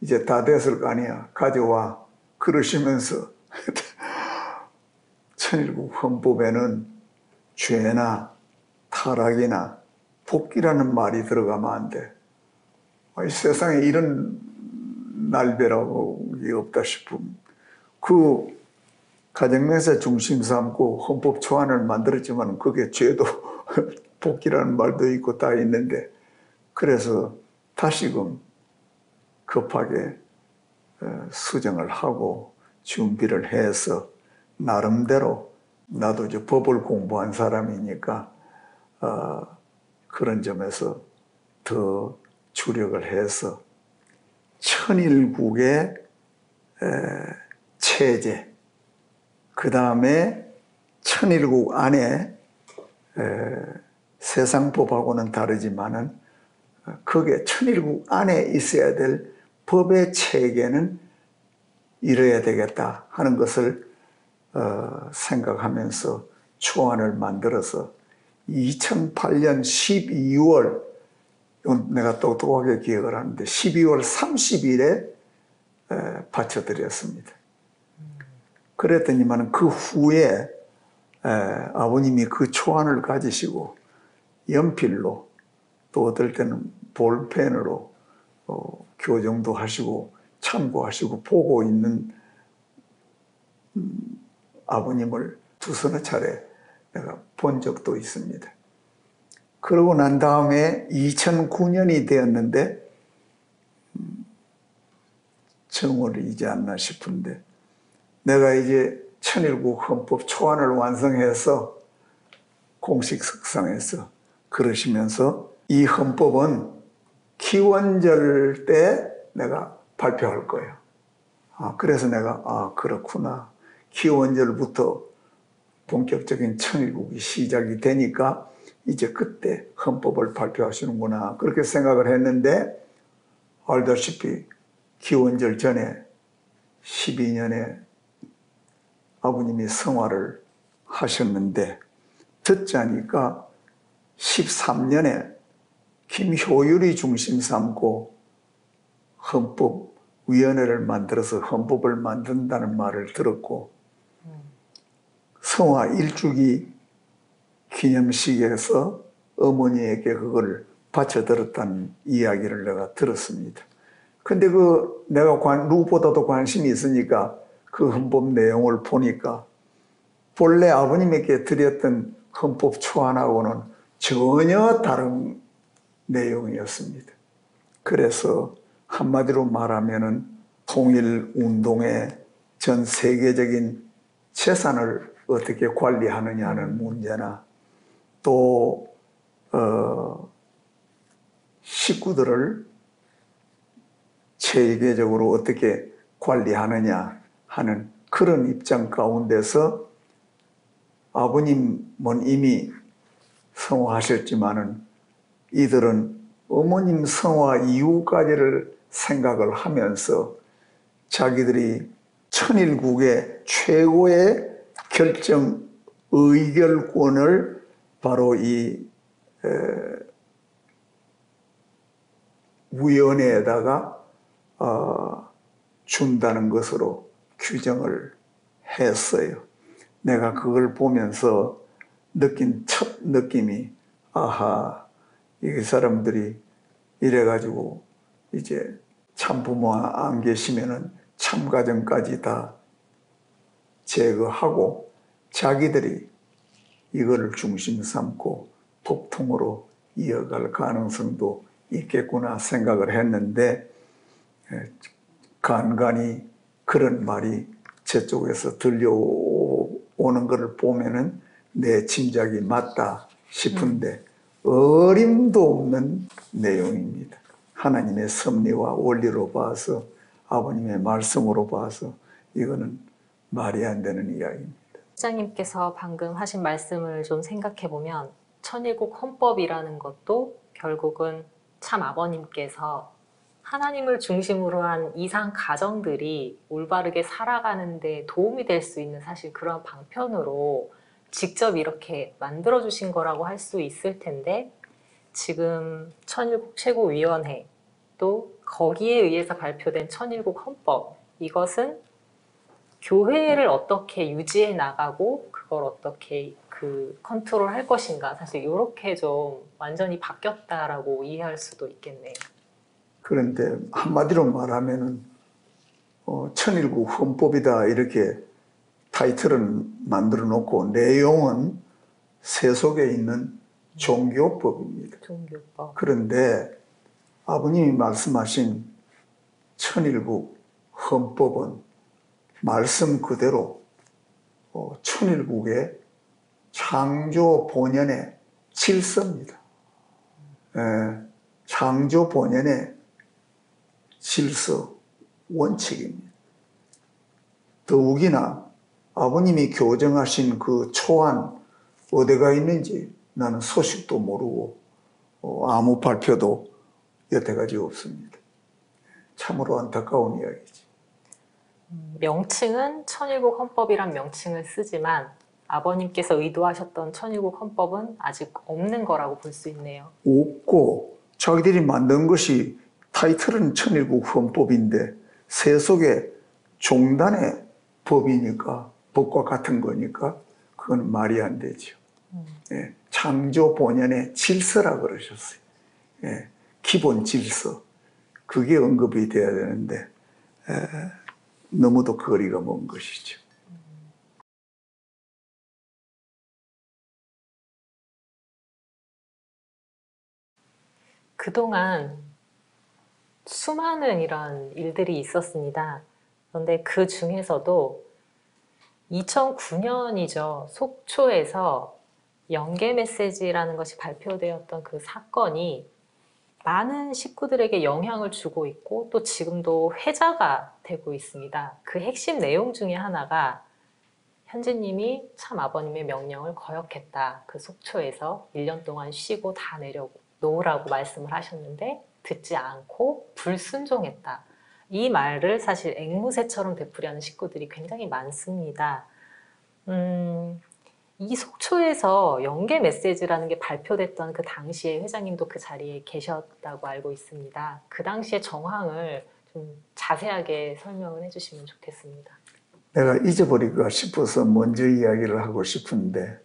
이제 다 됐을 거 아니야. 가져와. 그러시면서 천일국 헌법에는 죄나 타락이나 복귀라는 말이 들어가면 안 돼. 아니, 세상에 이런 날벼락이 없다 싶음. 그 가정명세 중심 삼고 헌법 초안을 만들었지만 그게 죄도 복귀라는 말도 있고 다 있는데, 그래서 다시금 급하게 수정을 하고 준비를 해서 나름대로, 나도 이제 법을 공부한 사람이니까 그런 점에서 더 주력을 해서 천일국의 체제, 그 다음에 천일국 안에 세상법하고는 다르지만은 그게 천일국 안에 있어야 될 법의 체계는 이뤄야 되겠다 하는 것을 생각하면서 초안을 만들어서 2008년 12월, 내가 똑똑하게 기억을 하는데 12월 30일에 바쳐드렸습니다. 그랬더니만 그 후에 아버님이 그 초안을 가지시고 연필로, 또 어떨 때는 볼펜으로 교정도 하시고 참고하시고 보고 있는 아버님을 두서너 차례 내가 본 적도 있습니다. 그러고 난 다음에 2009년이 되었는데 정월이지 않나 싶은데, 내가 이제 천일국 헌법 초안을 완성해서 공식 석상에서 그러시면서 이 헌법은 기원절 때 내가 발표할 거예요. 그래서 내가 그렇구나, 기원절부터 본격적인 천일국이 시작이 되니까 이제 그때 헌법을 발표하시는구나, 그렇게 생각을 했는데, 알다시피 기원절 전에 12년에 아버님이 성화를 하셨는데, 듣자니까 13년에 김효율이 중심 삼고 헌법위원회를 만들어서 헌법을 만든다는 말을 들었고, 성화 1주기 기념식에서 어머니에게 그걸 바쳐들었다는 이야기를 내가 들었습니다. 근데 내가 누구보다도 관심이 있으니까 그 헌법 내용을 보니까 본래 아버님에게 드렸던 헌법 초안하고는 전혀 다른 내용이었습니다. 그래서 한마디로 말하면은 통일운동의 전 세계적인 재산을 어떻게 관리하느냐는 문제나, 또 식구들을 체계적으로 어떻게 관리하느냐 하는 그런 입장 가운데서, 아버님은 이미 성화하셨지만은 이들은 어머님 성화 이후까지를 생각을 하면서 자기들이 천일국의 최고의 결정 의결권을 바로 이 위원회에다가 준다는 것으로 규정을 했어요. 내가 그걸 보면서 느낀 첫 느낌이, 이 사람들이 이래가지고 이제 참부모 안 계시면은 참가정까지 다 제거하고 자기들이 이거를 중심 삼고 법통으로 이어갈 가능성도 있겠구나 생각을 했는데, 간간히 그런 말이 제 쪽에서 들려오는 것을 보면은 내 짐작이 맞다 싶은데, 어림도 없는 내용입니다. 하나님의 섭리와 원리로 봐서, 아버님의 말씀으로 봐서 이거는 말이 안 되는 이야기입니다. 시장님께서 방금 하신 말씀을 좀 생각해 보면, 천일국 헌법이라는 것도 결국은 참 아버님께서 하나님을 중심으로 한 이상 가정들이 올바르게 살아가는 데 도움이 될 수 있는 사실 그런 방편으로 직접 이렇게 만들어주신 거라고 할 수 있을 텐데, 지금 천일국 최고위원회 또 거기에 의해서 발표된 천일국 헌법, 이것은 교회를 어떻게 유지해 나가고 그걸 어떻게 컨트롤 할 것인가, 사실 이렇게 좀 완전히 바뀌었다라고 이해할 수도 있겠네요. 그런데 한마디로 말하면은 천일국 헌법이다 이렇게 타이틀은 만들어 놓고 내용은 세속에 있는 종교법입니다. 종교법. 그런데 아버님이 말씀하신 천일국 헌법은 말씀 그대로 천일국의 창조 본연의 질서입니다. 창조 본연의 질서, 원칙입니다. 더욱이나 아버님이 교정하신 그 초안 어디가 있는지 나는 소식도 모르고 아무 발표도 여태까지 없습니다. 참으로 안타까운 이야기지. 명칭은 천일국 헌법이란 명칭을 쓰지만 아버님께서 의도하셨던 천일국 헌법은 아직 없는 거라고 볼 수 있네요. 없고 자기들이 만든 것이 타이틀은 천일국 헌법인데 세속의 종단의 법이니까 법과 같은 거니까 그건 말이 안 되죠. 창조 본연의 질서라 그러셨어요. 기본 질서. 그게 언급이 돼야 되는데 너무도 거리가 먼 것이죠. 그동안 수많은 이런 일들이 있었습니다. 그런데 그 중에서도 2009년이죠. 속초에서 영계 메시지라는 것이 발표되었던 그 사건이 많은 식구들에게 영향을 주고 있고 또 지금도 회자가 되고 있습니다. 그 핵심 내용 중에 하나가 현지님이 참 아버님의 명령을 거역했다. 그 속초에서 1년 동안 쉬고 다 놓으라고 말씀을 하셨는데 듣지 않고 불순종했다. 이 말을 사실 앵무새처럼 되풀이하는 식구들이 굉장히 많습니다. 이 속초에서 영계 메시지라는 게 발표됐던 그 당시에 회장님도 그 자리에 계셨다고 알고 있습니다. 그 당시의 정황을 좀 자세하게 설명을 해주시면 좋겠습니다. 내가 잊어버릴까 싶어서 먼저 이야기를 하고 싶은데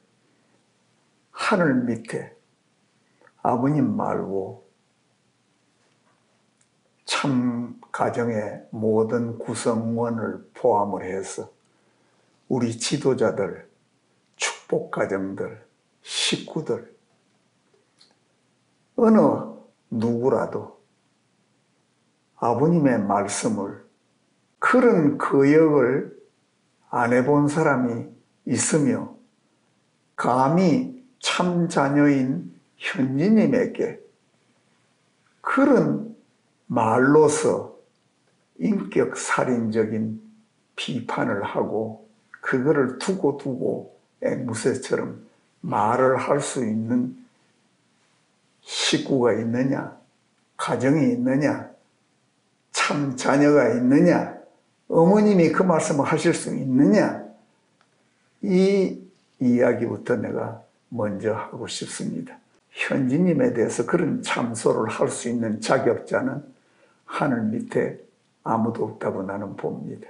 하늘 밑에 아버님 말고 참 가정의 모든 구성원을 포함을 해서 우리 지도자들, 축복가정들, 식구들 어느 누구라도 아버님의 말씀을 그런 거역을 안 해본 사람이 있으며 감히 참 자녀인 현지님에게 그런 말로서 인격살인적인 비판을 하고 그거를 두고 앵무새처럼 말을 할 수 있는 식구가 있느냐, 가정이 있느냐, 참 자녀가 있느냐, 어머님이 그 말씀을 하실 수 있느냐, 이 이야기부터 내가 먼저 하고 싶습니다. 현지님에 대해서 그런 참소를 할 수 있는 자격자는 하늘 밑에 아무도 없다고 나는 봅니다.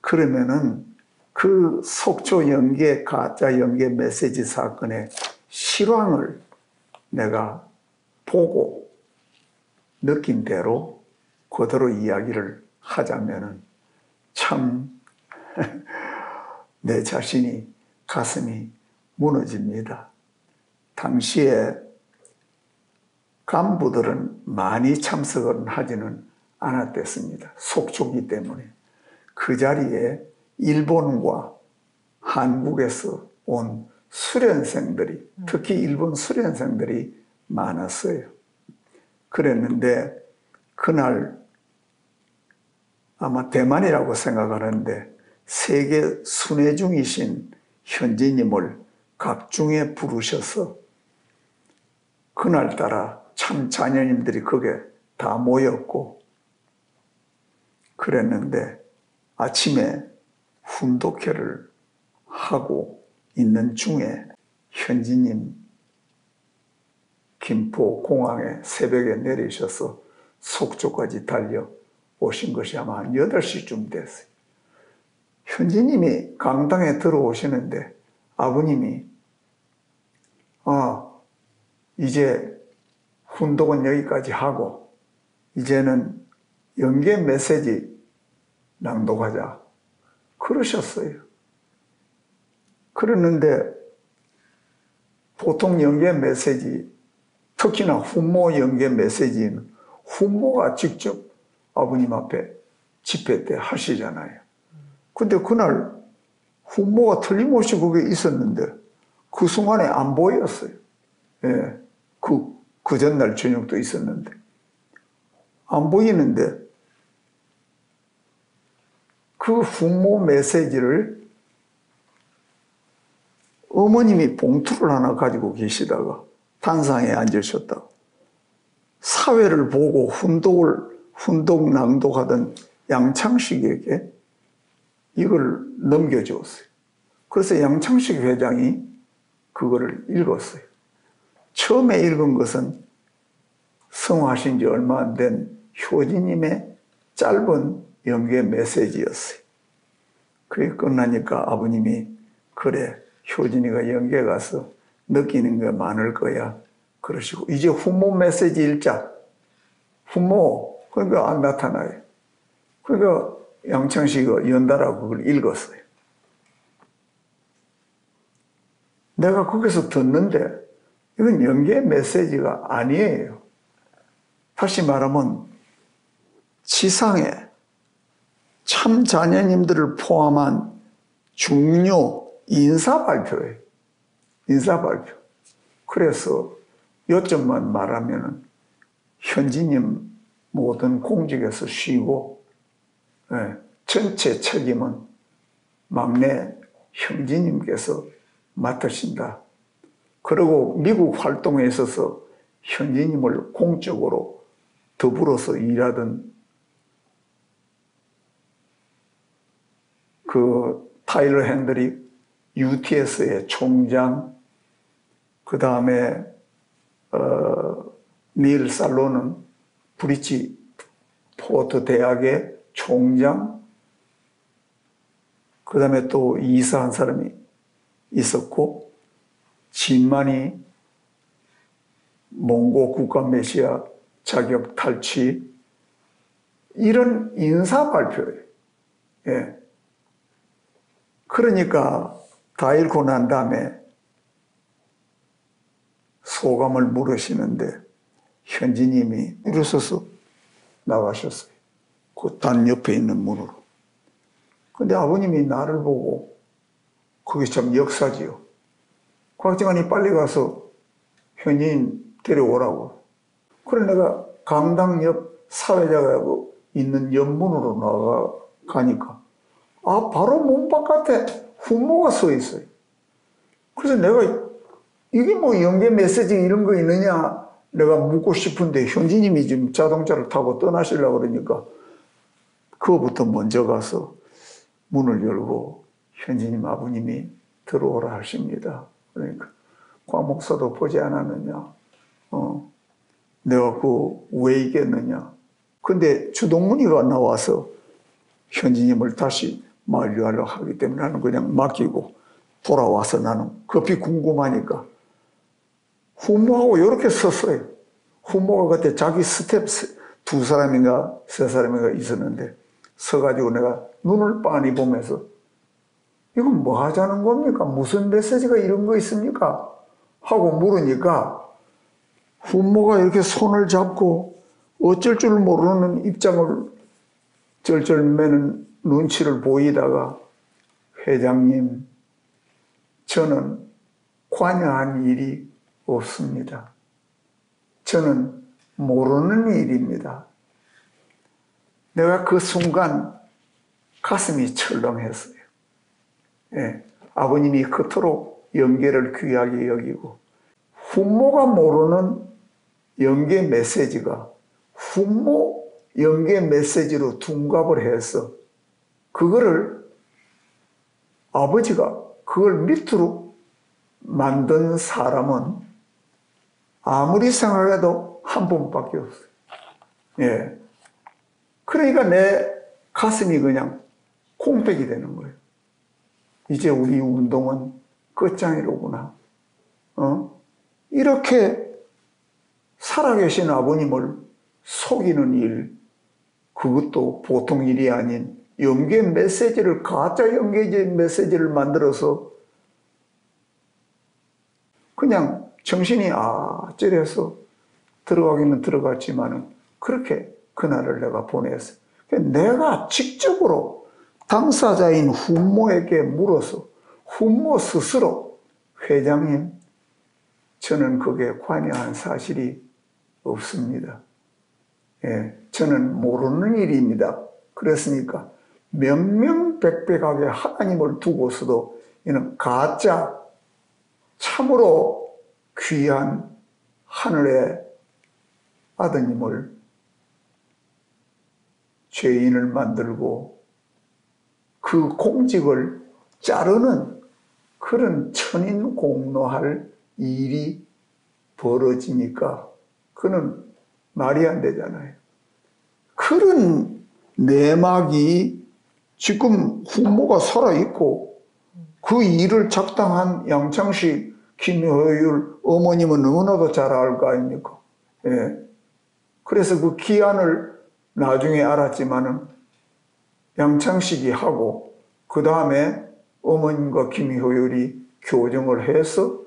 그러면은 그 속초 영계 가짜 영계 메시지 사건의 실황을 내가 보고 느낀 대로 그대로 이야기를 하자면은 참 내 자신이 가슴이 무너집니다. 당시에 간부들은 많이 참석을 하지는 않았댔습니다. 속초기 때문에. 그 자리에 일본과 한국에서 온 수련생들이, 특히 일본 수련생들이 많았어요. 그랬는데 그날 아마 대만이라고 생각하는데 세계 순회 중이신 현지님을 각중에 부르셔서 그날따라 참 자녀님들이 거기에 다 모였고 그랬는데 아침에 훈독회를 하고 있는 중에 현지님 김포공항에 새벽에 내리셔서 속초까지 달려오신 것이 아마 한 8시쯤 됐어요. 현지님이 강당에 들어오시는데 아버님이 이제 훈독은 여기까지 하고 이제는 영계 메시지 낭독하자 그러셨어요. 그러는데 보통 연계 메시지, 특히나 훈모 연계 메시지는 훈모가 직접 아버님 앞에 집회 때 하시잖아요. 근데 그날 훈모가 틀림없이 거기에 있었는데 그 순간에 안 보였어요. 예, 그 전날 저녁도 있었는데 안 보이는데 그 훈모 메시지를 어머님이 봉투를 하나 가지고 계시다가 단상에 앉으셨다고 사회를 보고 훈독 낭독하던 양창식에게 이걸 넘겨주었어요. 그래서 양창식 회장이 그거를 읽었어요. 처음에 읽은 것은 성화하신 지 얼마 안 된 효진님의 짧은 연계 메시지였어요. 그게 끝나니까 아버님이 그래, 효진이가 연계 가서 느끼는 게 많을 거야. 그러시고 이제 훈모 메시지 읽자. 훈모, 그러니까 안 나타나요. 그러니까 양창식이 연달아 그걸 읽었어요. 내가 거기서 듣는데 이건 연계 메시지가 아니에요. 다시 말하면 지상에 참 자녀님들을 포함한 중요 인사 발표예요. 인사 발표. 그래서 요점만 말하면은 현지님 모든 공직에서 쉬고, 예, 전체 책임은 막내 형제님께서 맡으신다. 그리고 미국 활동에 있어서 현지님을 공적으로 더불어서 일하던 그 타일러 핸들이 UTS의 총장, 그 다음에 닐 살로는 브리치 포트 대학의 총장, 그 다음에 또 이사한 사람이 있었고, 진만이 몽고 국가 메시아 자격 탈취, 이런 인사 발표예요. 예. 그러니까 다 읽고 난 다음에 소감을 물으시는데 현지님이 일어서서 나가셨어요. 그 단 옆에 있는 문으로. 근데 아버님이 나를 보고, 그게 참 역사지요. 곽정환이 빨리 가서 현지인 데려오라고. 그래 내가 강당 옆 사회자가 있는 옆문으로 나가니까 바로 문 바깥에 훈모가 서 있어요. 그래서 내가 이게 뭐 연계 메시지 이런 거 있느냐 내가 묻고 싶은데 현지님이 지금 자동차를 타고 떠나시려고 그러니까 그거부터 먼저 가서 문을 열고 현지님 아버님이 들어오라 하십니다. 그러니까 과 목사도 보지 않았느냐. 내가 왜 있겠느냐. 근데 주동문이가 나와서 현지님을 다시 만류하려고 하기 때문에 나는 그냥 맡기고 돌아와서 나는 급히 궁금하니까 훈모하고 이렇게 섰어요. 훈모가 그때 자기 스텝 2사람인가 3사람인가 있었는데 서가지고 내가 눈을 빤히 보면서 이건 뭐 하자는 겁니까? 무슨 메시지가 이런 거 있습니까? 하고 물으니까 훈모가 이렇게 손을 잡고 어쩔 줄 모르는 입장을 절절 매는 눈치를 보이다가 회장님, 저는 관여한 일이 없습니다. 저는 모르는 일입니다. 내가 그 순간 가슴이 철렁했어요. 예, 아버님이 그토록 연계를 귀하게 여기고 훈모가 모르는 연계 메시지가 훈모 연계 메시지로 둔갑을 해서 그거를 아버지가 그걸 밑으로 만든 사람은 아무리 생각해도 한 분밖에 없어요. 예. 그러니까 내 가슴이 그냥 공백이 되는 거예요. 이제 우리 운동은 끝장이로구나. 이렇게 살아계신 아버님을 속이는 일, 그것도 보통 일이 아닌 연계 메시지를, 가짜 연계 메시지를 만들어서 그냥 정신이 아찔해서 들어가기는 들어갔지만은 그렇게 그날을 내가 보냈어. 내가 직접으로 당사자인 훈모에게 물어서 훈모 스스로 회장님, 저는 그게 관여한 사실이 없습니다. 예, 저는 모르는 일입니다. 그랬으니까 명명백백하게 하나님을 두고서도 이는 가짜 참으로 귀한 하늘의 아드님을 죄인을 만들고 그 공직을 자르는 그런 천인공노할 일이 벌어지니까 그는 말이 안 되잖아요. 그런 내막이 지금 훈모가 살아있고 그 일을 작당한 양창식, 김효율 어머님은 너무나도 잘 알 거 아닙니까? 예. 그래서 그 기한을 나중에 알았지만은 양창식이 하고 그 다음에 어머님과 김효율이 교정을 해서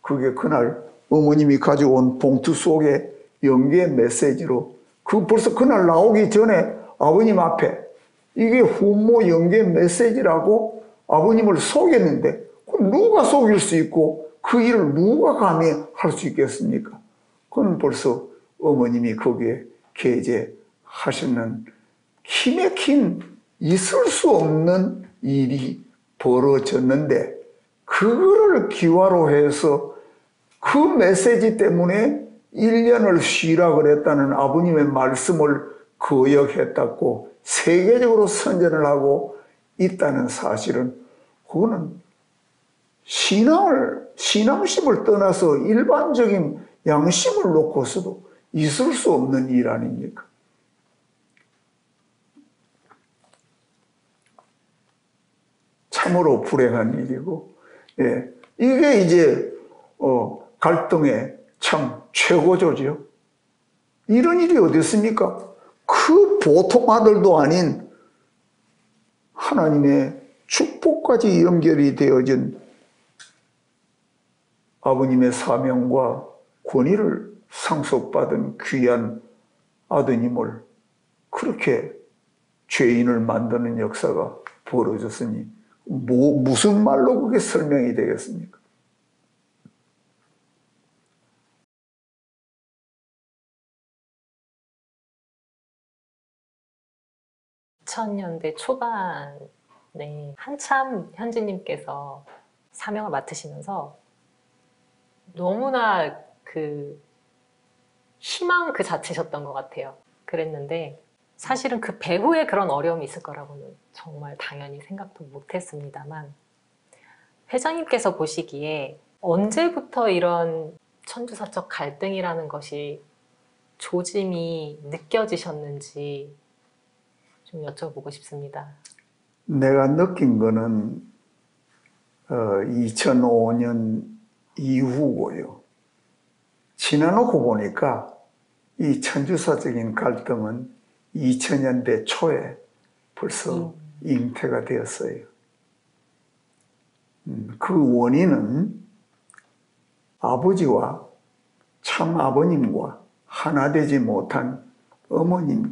그게 그날 어머님이 가져온 봉투 속에 연계 메시지로 그 벌써 그날 나오기 전에 아버님 앞에 이게 훈모 연계 메시지라고 아버님을 속였는데 누가 속일 수 있고 그 일을 누가 감히 할 수 있겠습니까? 그건 벌써 어머님이 거기에 게재하시는 기맥힌 있을 수 없는 일이 벌어졌는데 그거를 기화로 해서 그 메시지 때문에 1년을 쉬라 그랬다는 아버님의 말씀을 거역했다고 세계적으로 선전을 하고 있다는 사실은 그거는 신앙심을 떠나서 일반적인 양심을 놓고서도 있을 수 없는 일 아닙니까? 참으로 불행한 일이고, 예. 이게 이제, 갈등의 참 최고조죠. 이런 일이 어디 있습니까? 그 보통 아들도 아닌 하나님의 축복까지 연결이 되어진 아버님의 사명과 권위를 상속받은 귀한 아드님을 그렇게 죄인을 만드는 역사가 벌어졌으니 무슨 말로 그게 설명이 되겠습니까? (2000년대) 초반에 한참 현지님께서 사명을 맡으시면서 너무나 그 희망 그 자체셨던 것 같아요. 그랬는데 사실은 그 배후에 그런 어려움이 있을 거라고는 정말 당연히 생각도 못했습니다만 회장님께서 보시기에 언제부터 이런 천주사적 갈등이라는 것이 조짐이 느껴지셨는지 좀 여쭤보고 싶습니다. 내가 느낀 거는 2005년 이후고요. 지나놓고 보니까 이 천주사적인 갈등은 2000년대 초에 벌써 잉태가 되었어요. 그 원인은 아버지와 참 아버님과 하나 되지 못한 어머님이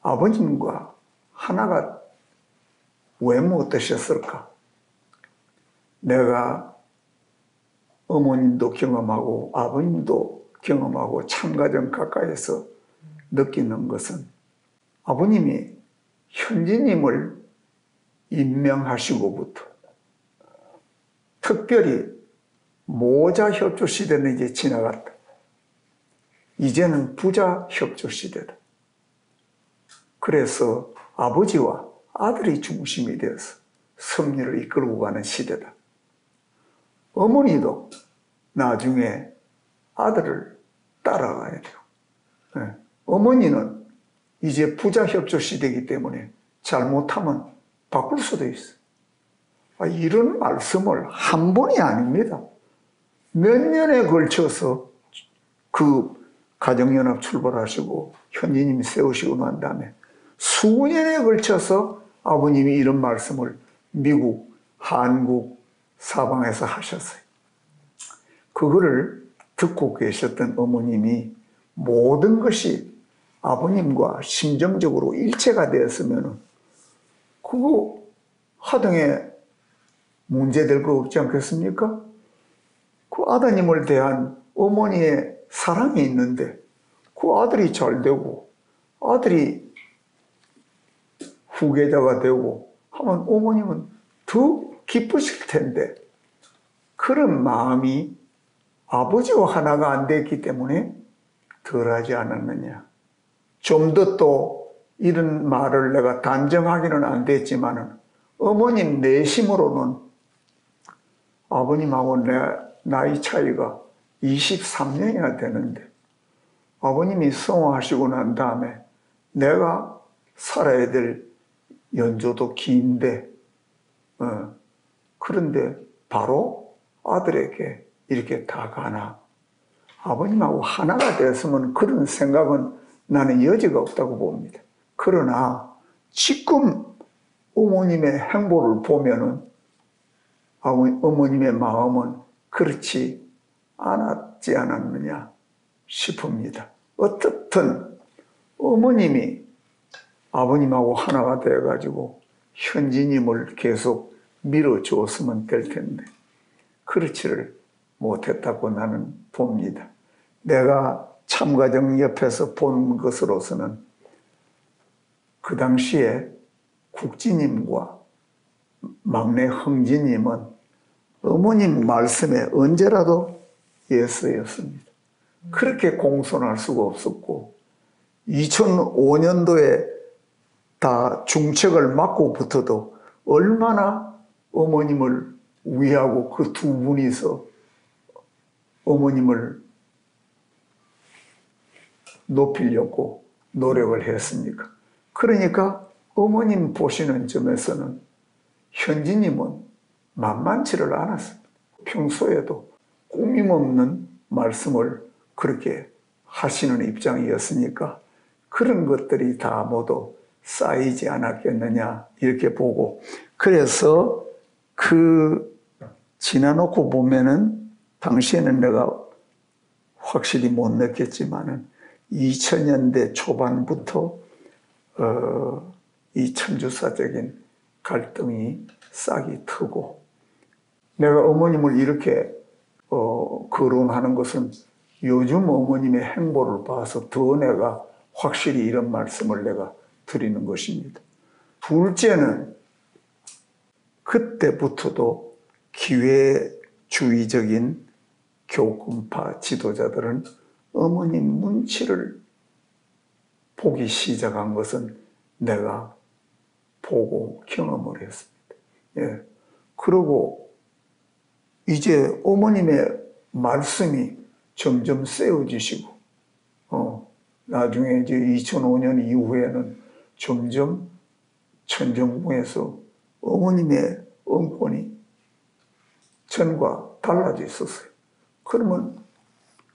아버님과 하나가 왜 못 되셨을까? 내가 어머님도 경험하고 아버님도 경험하고 참가정 가까이서 느끼는 것은 아버님이 현지님을 임명하시고부터 특별히 모자 협조 시대는 이제 지나갔다. 이제는 부자 협조 시대다. 그래서 아버지와 아들이 중심이 되어서 섭리를 이끌고 가는 시대다. 어머니도 나중에 아들을 따라가야 돼요. 네. 어머니는 이제 부자 협조 시대이기 때문에 잘못하면 바꿀 수도 있어. 이런 말씀을 한 번이 아닙니다. 몇 년에 걸쳐서 그 가정연합 출발하시고 현지님이 세우시고 난 다음에 수년에 걸쳐서 아버님이 이런 말씀을 미국, 한국, 사방에서 하셨어요. 그거를 듣고 계셨던 어머님이 모든 것이 아버님과 심정적으로 일체가 되었으면 그거 하등에 문제될 거 없지 않겠습니까? 그 아드님을 대한 어머니의 사랑이 있는데 그 아들이 잘 되고 아들이 후계자가 되고 하면 어머님은 더 기쁘실 텐데 그런 마음이 아버지와 하나가 안 됐기 때문에 덜하지 않았느냐. 좀 더 또 이런 말을 내가 단정하기는 안 됐지만은 어머님 내심으로는 아버님하고 내 나이 차이가 23년이나 되는데 아버님이 성화하시고 난 다음에 내가 살아야 될 연조도 긴데 그런데 바로 아들에게 이렇게 다 가나. 아버님하고 하나가 됐으면 그런 생각은 나는 여지가 없다고 봅니다. 그러나 지금 어머님의 행보를 보면은 어머님의 마음은 그렇지 않았지 않았느냐 싶습니다. 어떻든 어머님이 아버님하고 하나가 돼가지고 현지님을 계속 밀어줬으면 될 텐데 그렇지를 못했다고 나는 봅니다. 내가 참가정 옆에서 본 것으로서는 그 당시에 국지님과 막내 흥지님은 어머님 말씀에 언제라도 예스였습니다. 그렇게 공손할 수가 없었고 2005년도에 다 중책을 맡고부터도 얼마나 어머님을 위하고 그 두 분이서 어머님을 높이려고 노력을 했습니까? 그러니까 어머님 보시는 점에서는 현지님은 만만치를 않았습니다. 평소에도 꾸밈없는 말씀을 그렇게 하시는 입장이었으니까 그런 것들이 다 모두 쌓이지 않았겠느냐 이렇게 보고 그래서 그 지나놓고 보면은 당시에는 내가 확실히 못 느꼈지만은 2000년대 초반부터 이 천주사적인 갈등이 싹이 트고 내가 어머님을 이렇게 거론하는 것은 요즘 어머님의 행보를 봐서 더 내가 확실히 이런 말씀을 내가 드리는 것입니다. 둘째는 그때부터도 기회주의적인 교권파 지도자들은 어머님 눈치를 보기 시작한 것은 내가 보고 경험을 했습니다. 예. 그리고 이제 어머님의 말씀이 점점 세워지시고, 나중에 이제 2005년 이후에는 점점 천정궁에서 어머님의 언권이 전과 달라져 있었어요. 그러면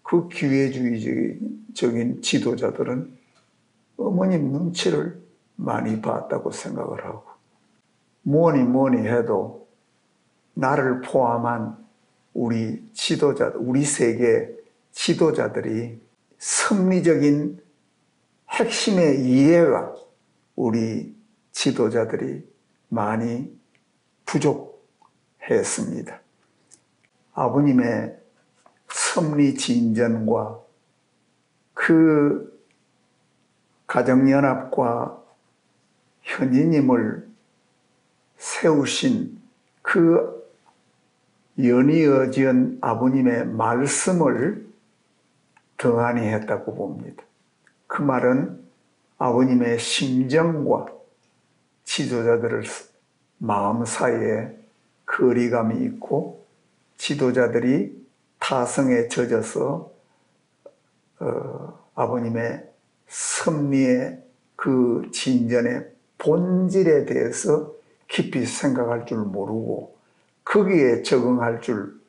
그 기회주의적인 지도자들은 어머님 눈치를 많이 봤다고 생각을 하고 뭐니 해도 나를 포함한 우리 지도자, 우리 세계 지도자들이 섭리적인 핵심의 이해가 우리 지도자들이 많이 부족했습니다. 아버님의 섭리 진전과 그 가정연합과 현지님을 세우신 그 연이어진 아버님의 말씀을 등한히 했다고 봅니다. 그 말은 아버님의 심정과 지도자들의 마음 사이에 거리감이 있고 지도자들이 타성에 젖어서 아버님의 섭리의 그 진전의 본질에 대해서 깊이 생각할 줄 모르고 거기에 적응할 줄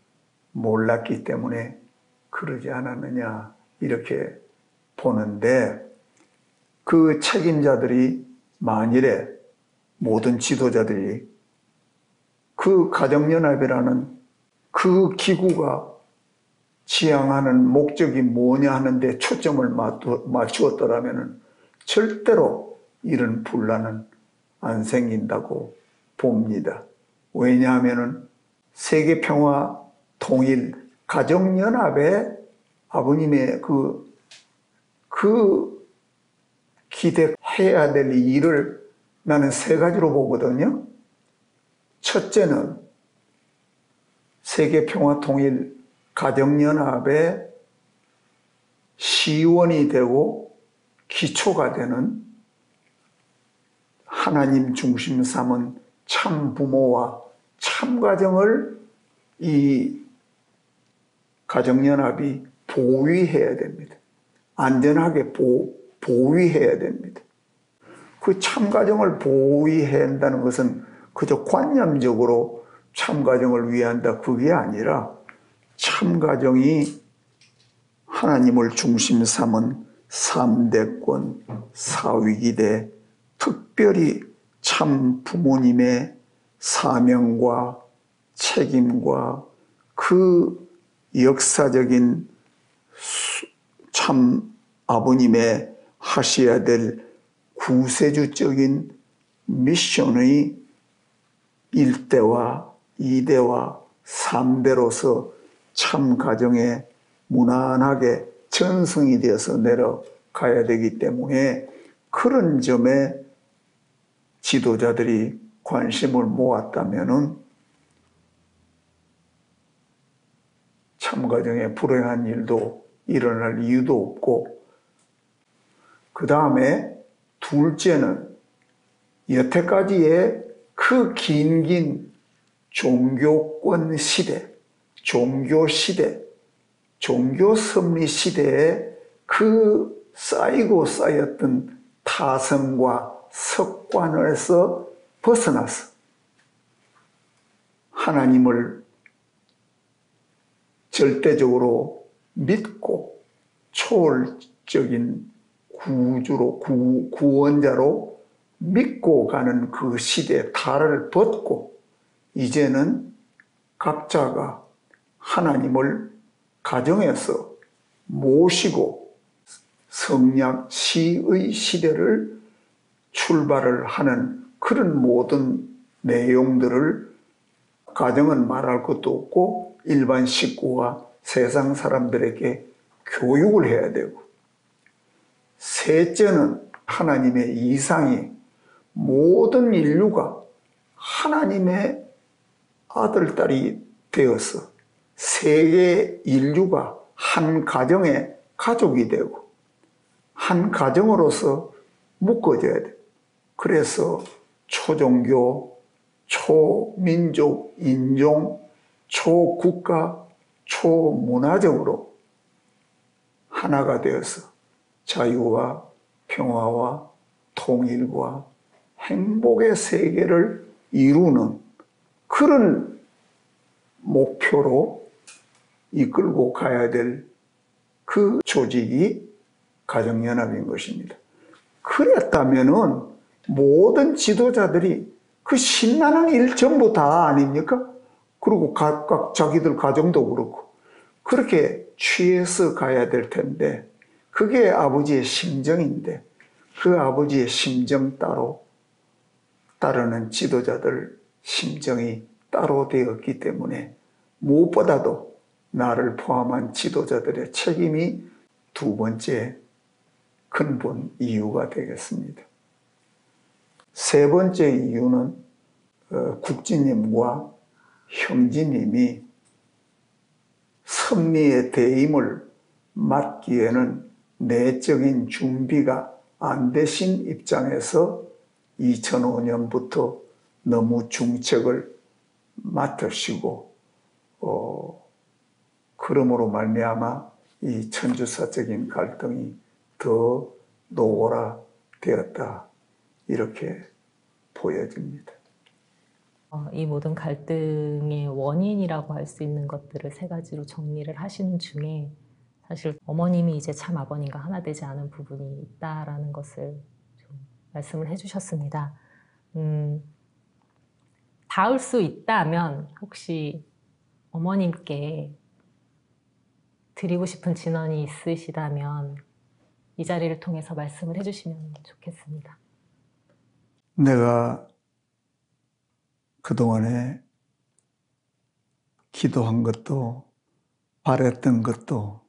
몰랐기 때문에 그러지 않았느냐 이렇게 보는데 그 책임자들이 만일에 모든 지도자들이 그 가정연합이라는 그 기구가 지향하는 목적이 뭐냐 하는데 초점을 맞추었더라면 절대로 이런 분란은 안 생긴다고 봅니다. 왜냐하면 세계평화 통일 가정연합에 아버님의 그 기대해야 될 일을 나는 세 가지로 보거든요. 첫째는 세계평화통일 가정연합의 시원이 되고 기초가 되는 하나님 중심 삼은 참 부모와 참 가정을 이 가정연합이 보위해야 됩니다. 안전하게 보위해야 됩니다. 그 참가정을 보위해야 한다는 것은 그저 관념적으로 참가정을 위한다 그게 아니라 참가정이 하나님을 중심 삼은 3대권 사위기대 특별히 참 부모님의 사명과 책임과 그 역사적인 참 아버님의 하셔야 될 구세주적인 미션의 1대와 2대와 3대로서 참 가정에 무난하게 전승이 되어서 내려가야 되기 때문에 그런 점에 지도자들이 관심을 모았다면은 참가정에 불행한 일도 일어날 이유도 없고, 그 다음에 둘째는 여태까지의 그 긴 종교권 시대, 종교 시대, 종교 섭리 시대에 그 쌓이고 쌓였던 타성과 습관에서 벗어나서 하나님을 절대적으로 믿고 초월적인 구주로 구원자로 믿고 가는 그 시대의 탈을 벗고 이제는 각자가 하나님을 가정에서 모시고 성약 시의 시대를 출발을 하는 그런 모든 내용들을 가정은 말할 것도 없고 일반 식구와 세상 사람들에게 교육을 해야 되고, 셋째는 하나님의 이상이 모든 인류가 하나님의 아들, 딸이 되어서 세계 인류가 한 가정의 가족이 되고 한 가정으로서 묶어져야 돼. 그래서 초종교, 초민족, 인종, 초국가, 초문화적으로 하나가 되어서 자유와 평화와 통일과 행복의 세계를 이루는 그런 목표로 이끌고 가야 될 그 조직이 가정연합인 것입니다. 그랬다면은 모든 지도자들이 그 신나는 일 전부 다 아닙니까? 그리고 각각 자기들 가정도 그렇고 그렇게 취해서 가야 될 텐데, 그게 아버지의 심정인데 그 아버지의 심정 따로 따르는 지도자들 심정이 따로 되었기 때문에 무엇보다도 나를 포함한 지도자들의 책임이 두 번째 근본 이유가 되겠습니다. 세 번째 이유는 국진님과 형제님이 섭리의 대임을 맡기에는 내적인 준비가 안 되신 입장에서 2005년부터 너무 중책을 맡으시고 그러므로 말미암아 이 천주사적인 갈등이 더 노골화되었다, 이렇게 보여집니다. 이 모든 갈등의 원인이라고 할 수 있는 것들을 세 가지로 정리를 하시는 중에 사실 어머님이 이제 참 아버님과 하나 되지 않은 부분이 있다라는 것을 좀 말씀을 해주셨습니다. 닿을 수 있다면 혹시 어머님께 드리고 싶은 진언이 있으시다면 이 자리를 통해서 말씀을 해주시면 좋겠습니다. 내가 그동안에 기도한 것도 바랬던 것도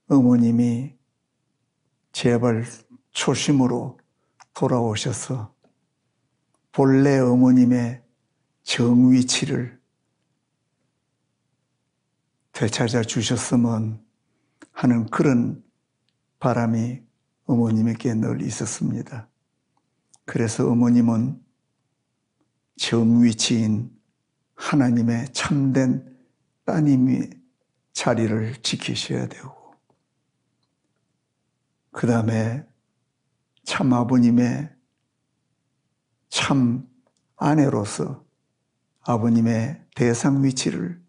어머님이 제발 초심으로 돌아오셔서 본래 어머님의 정위치를 되찾아 주셨으면 하는 그런 바람이 어머님에게 늘 있었습니다. 그래서 어머님은 정위치인 하나님의 참된 따님의 자리를 지키셔야 되고, 그 다음에 참 아버님의 참 아내로서 아버님의 대상 위치를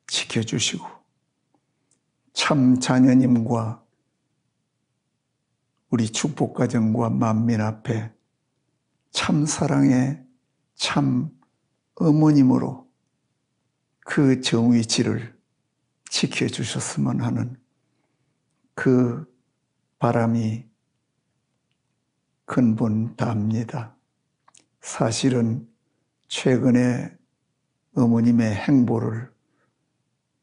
지켜주시고, 참 자녀님과 우리 축복가정과 만민 앞에 참 사랑의 참 어머님으로 그 정위치를 지켜주셨으면 하는 그 바람이 근본답니다. 사실은 최근에 어머님의 행보를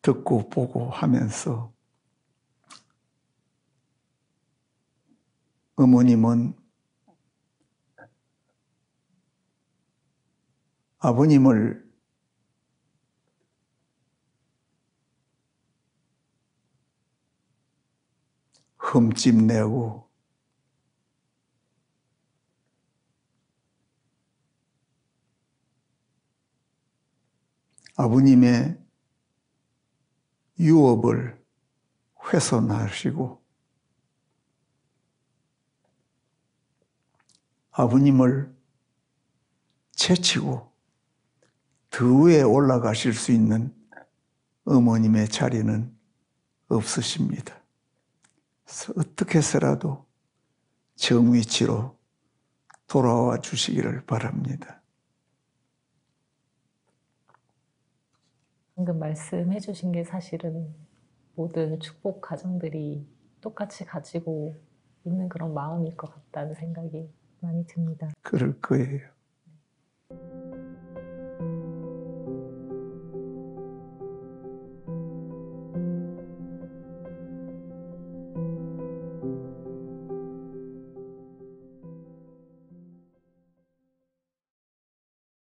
듣고 보고 하면서 어머님은 아버님을 흠집내고 아버님의 유업을 훼손하시고 아버님을 제치고 더 위에 올라가실 수 있는 어머님의 자리는 없으십니다. 그래서 어떻게 해서라도 정위치로 돌아와 주시기를 바랍니다. 방금 말씀해 주신 게 사실은 모든 축복 가정들이 똑같이 가지고 있는 그런 마음일 것 같다는 생각이 많이 듭니다. 그럴 거예요.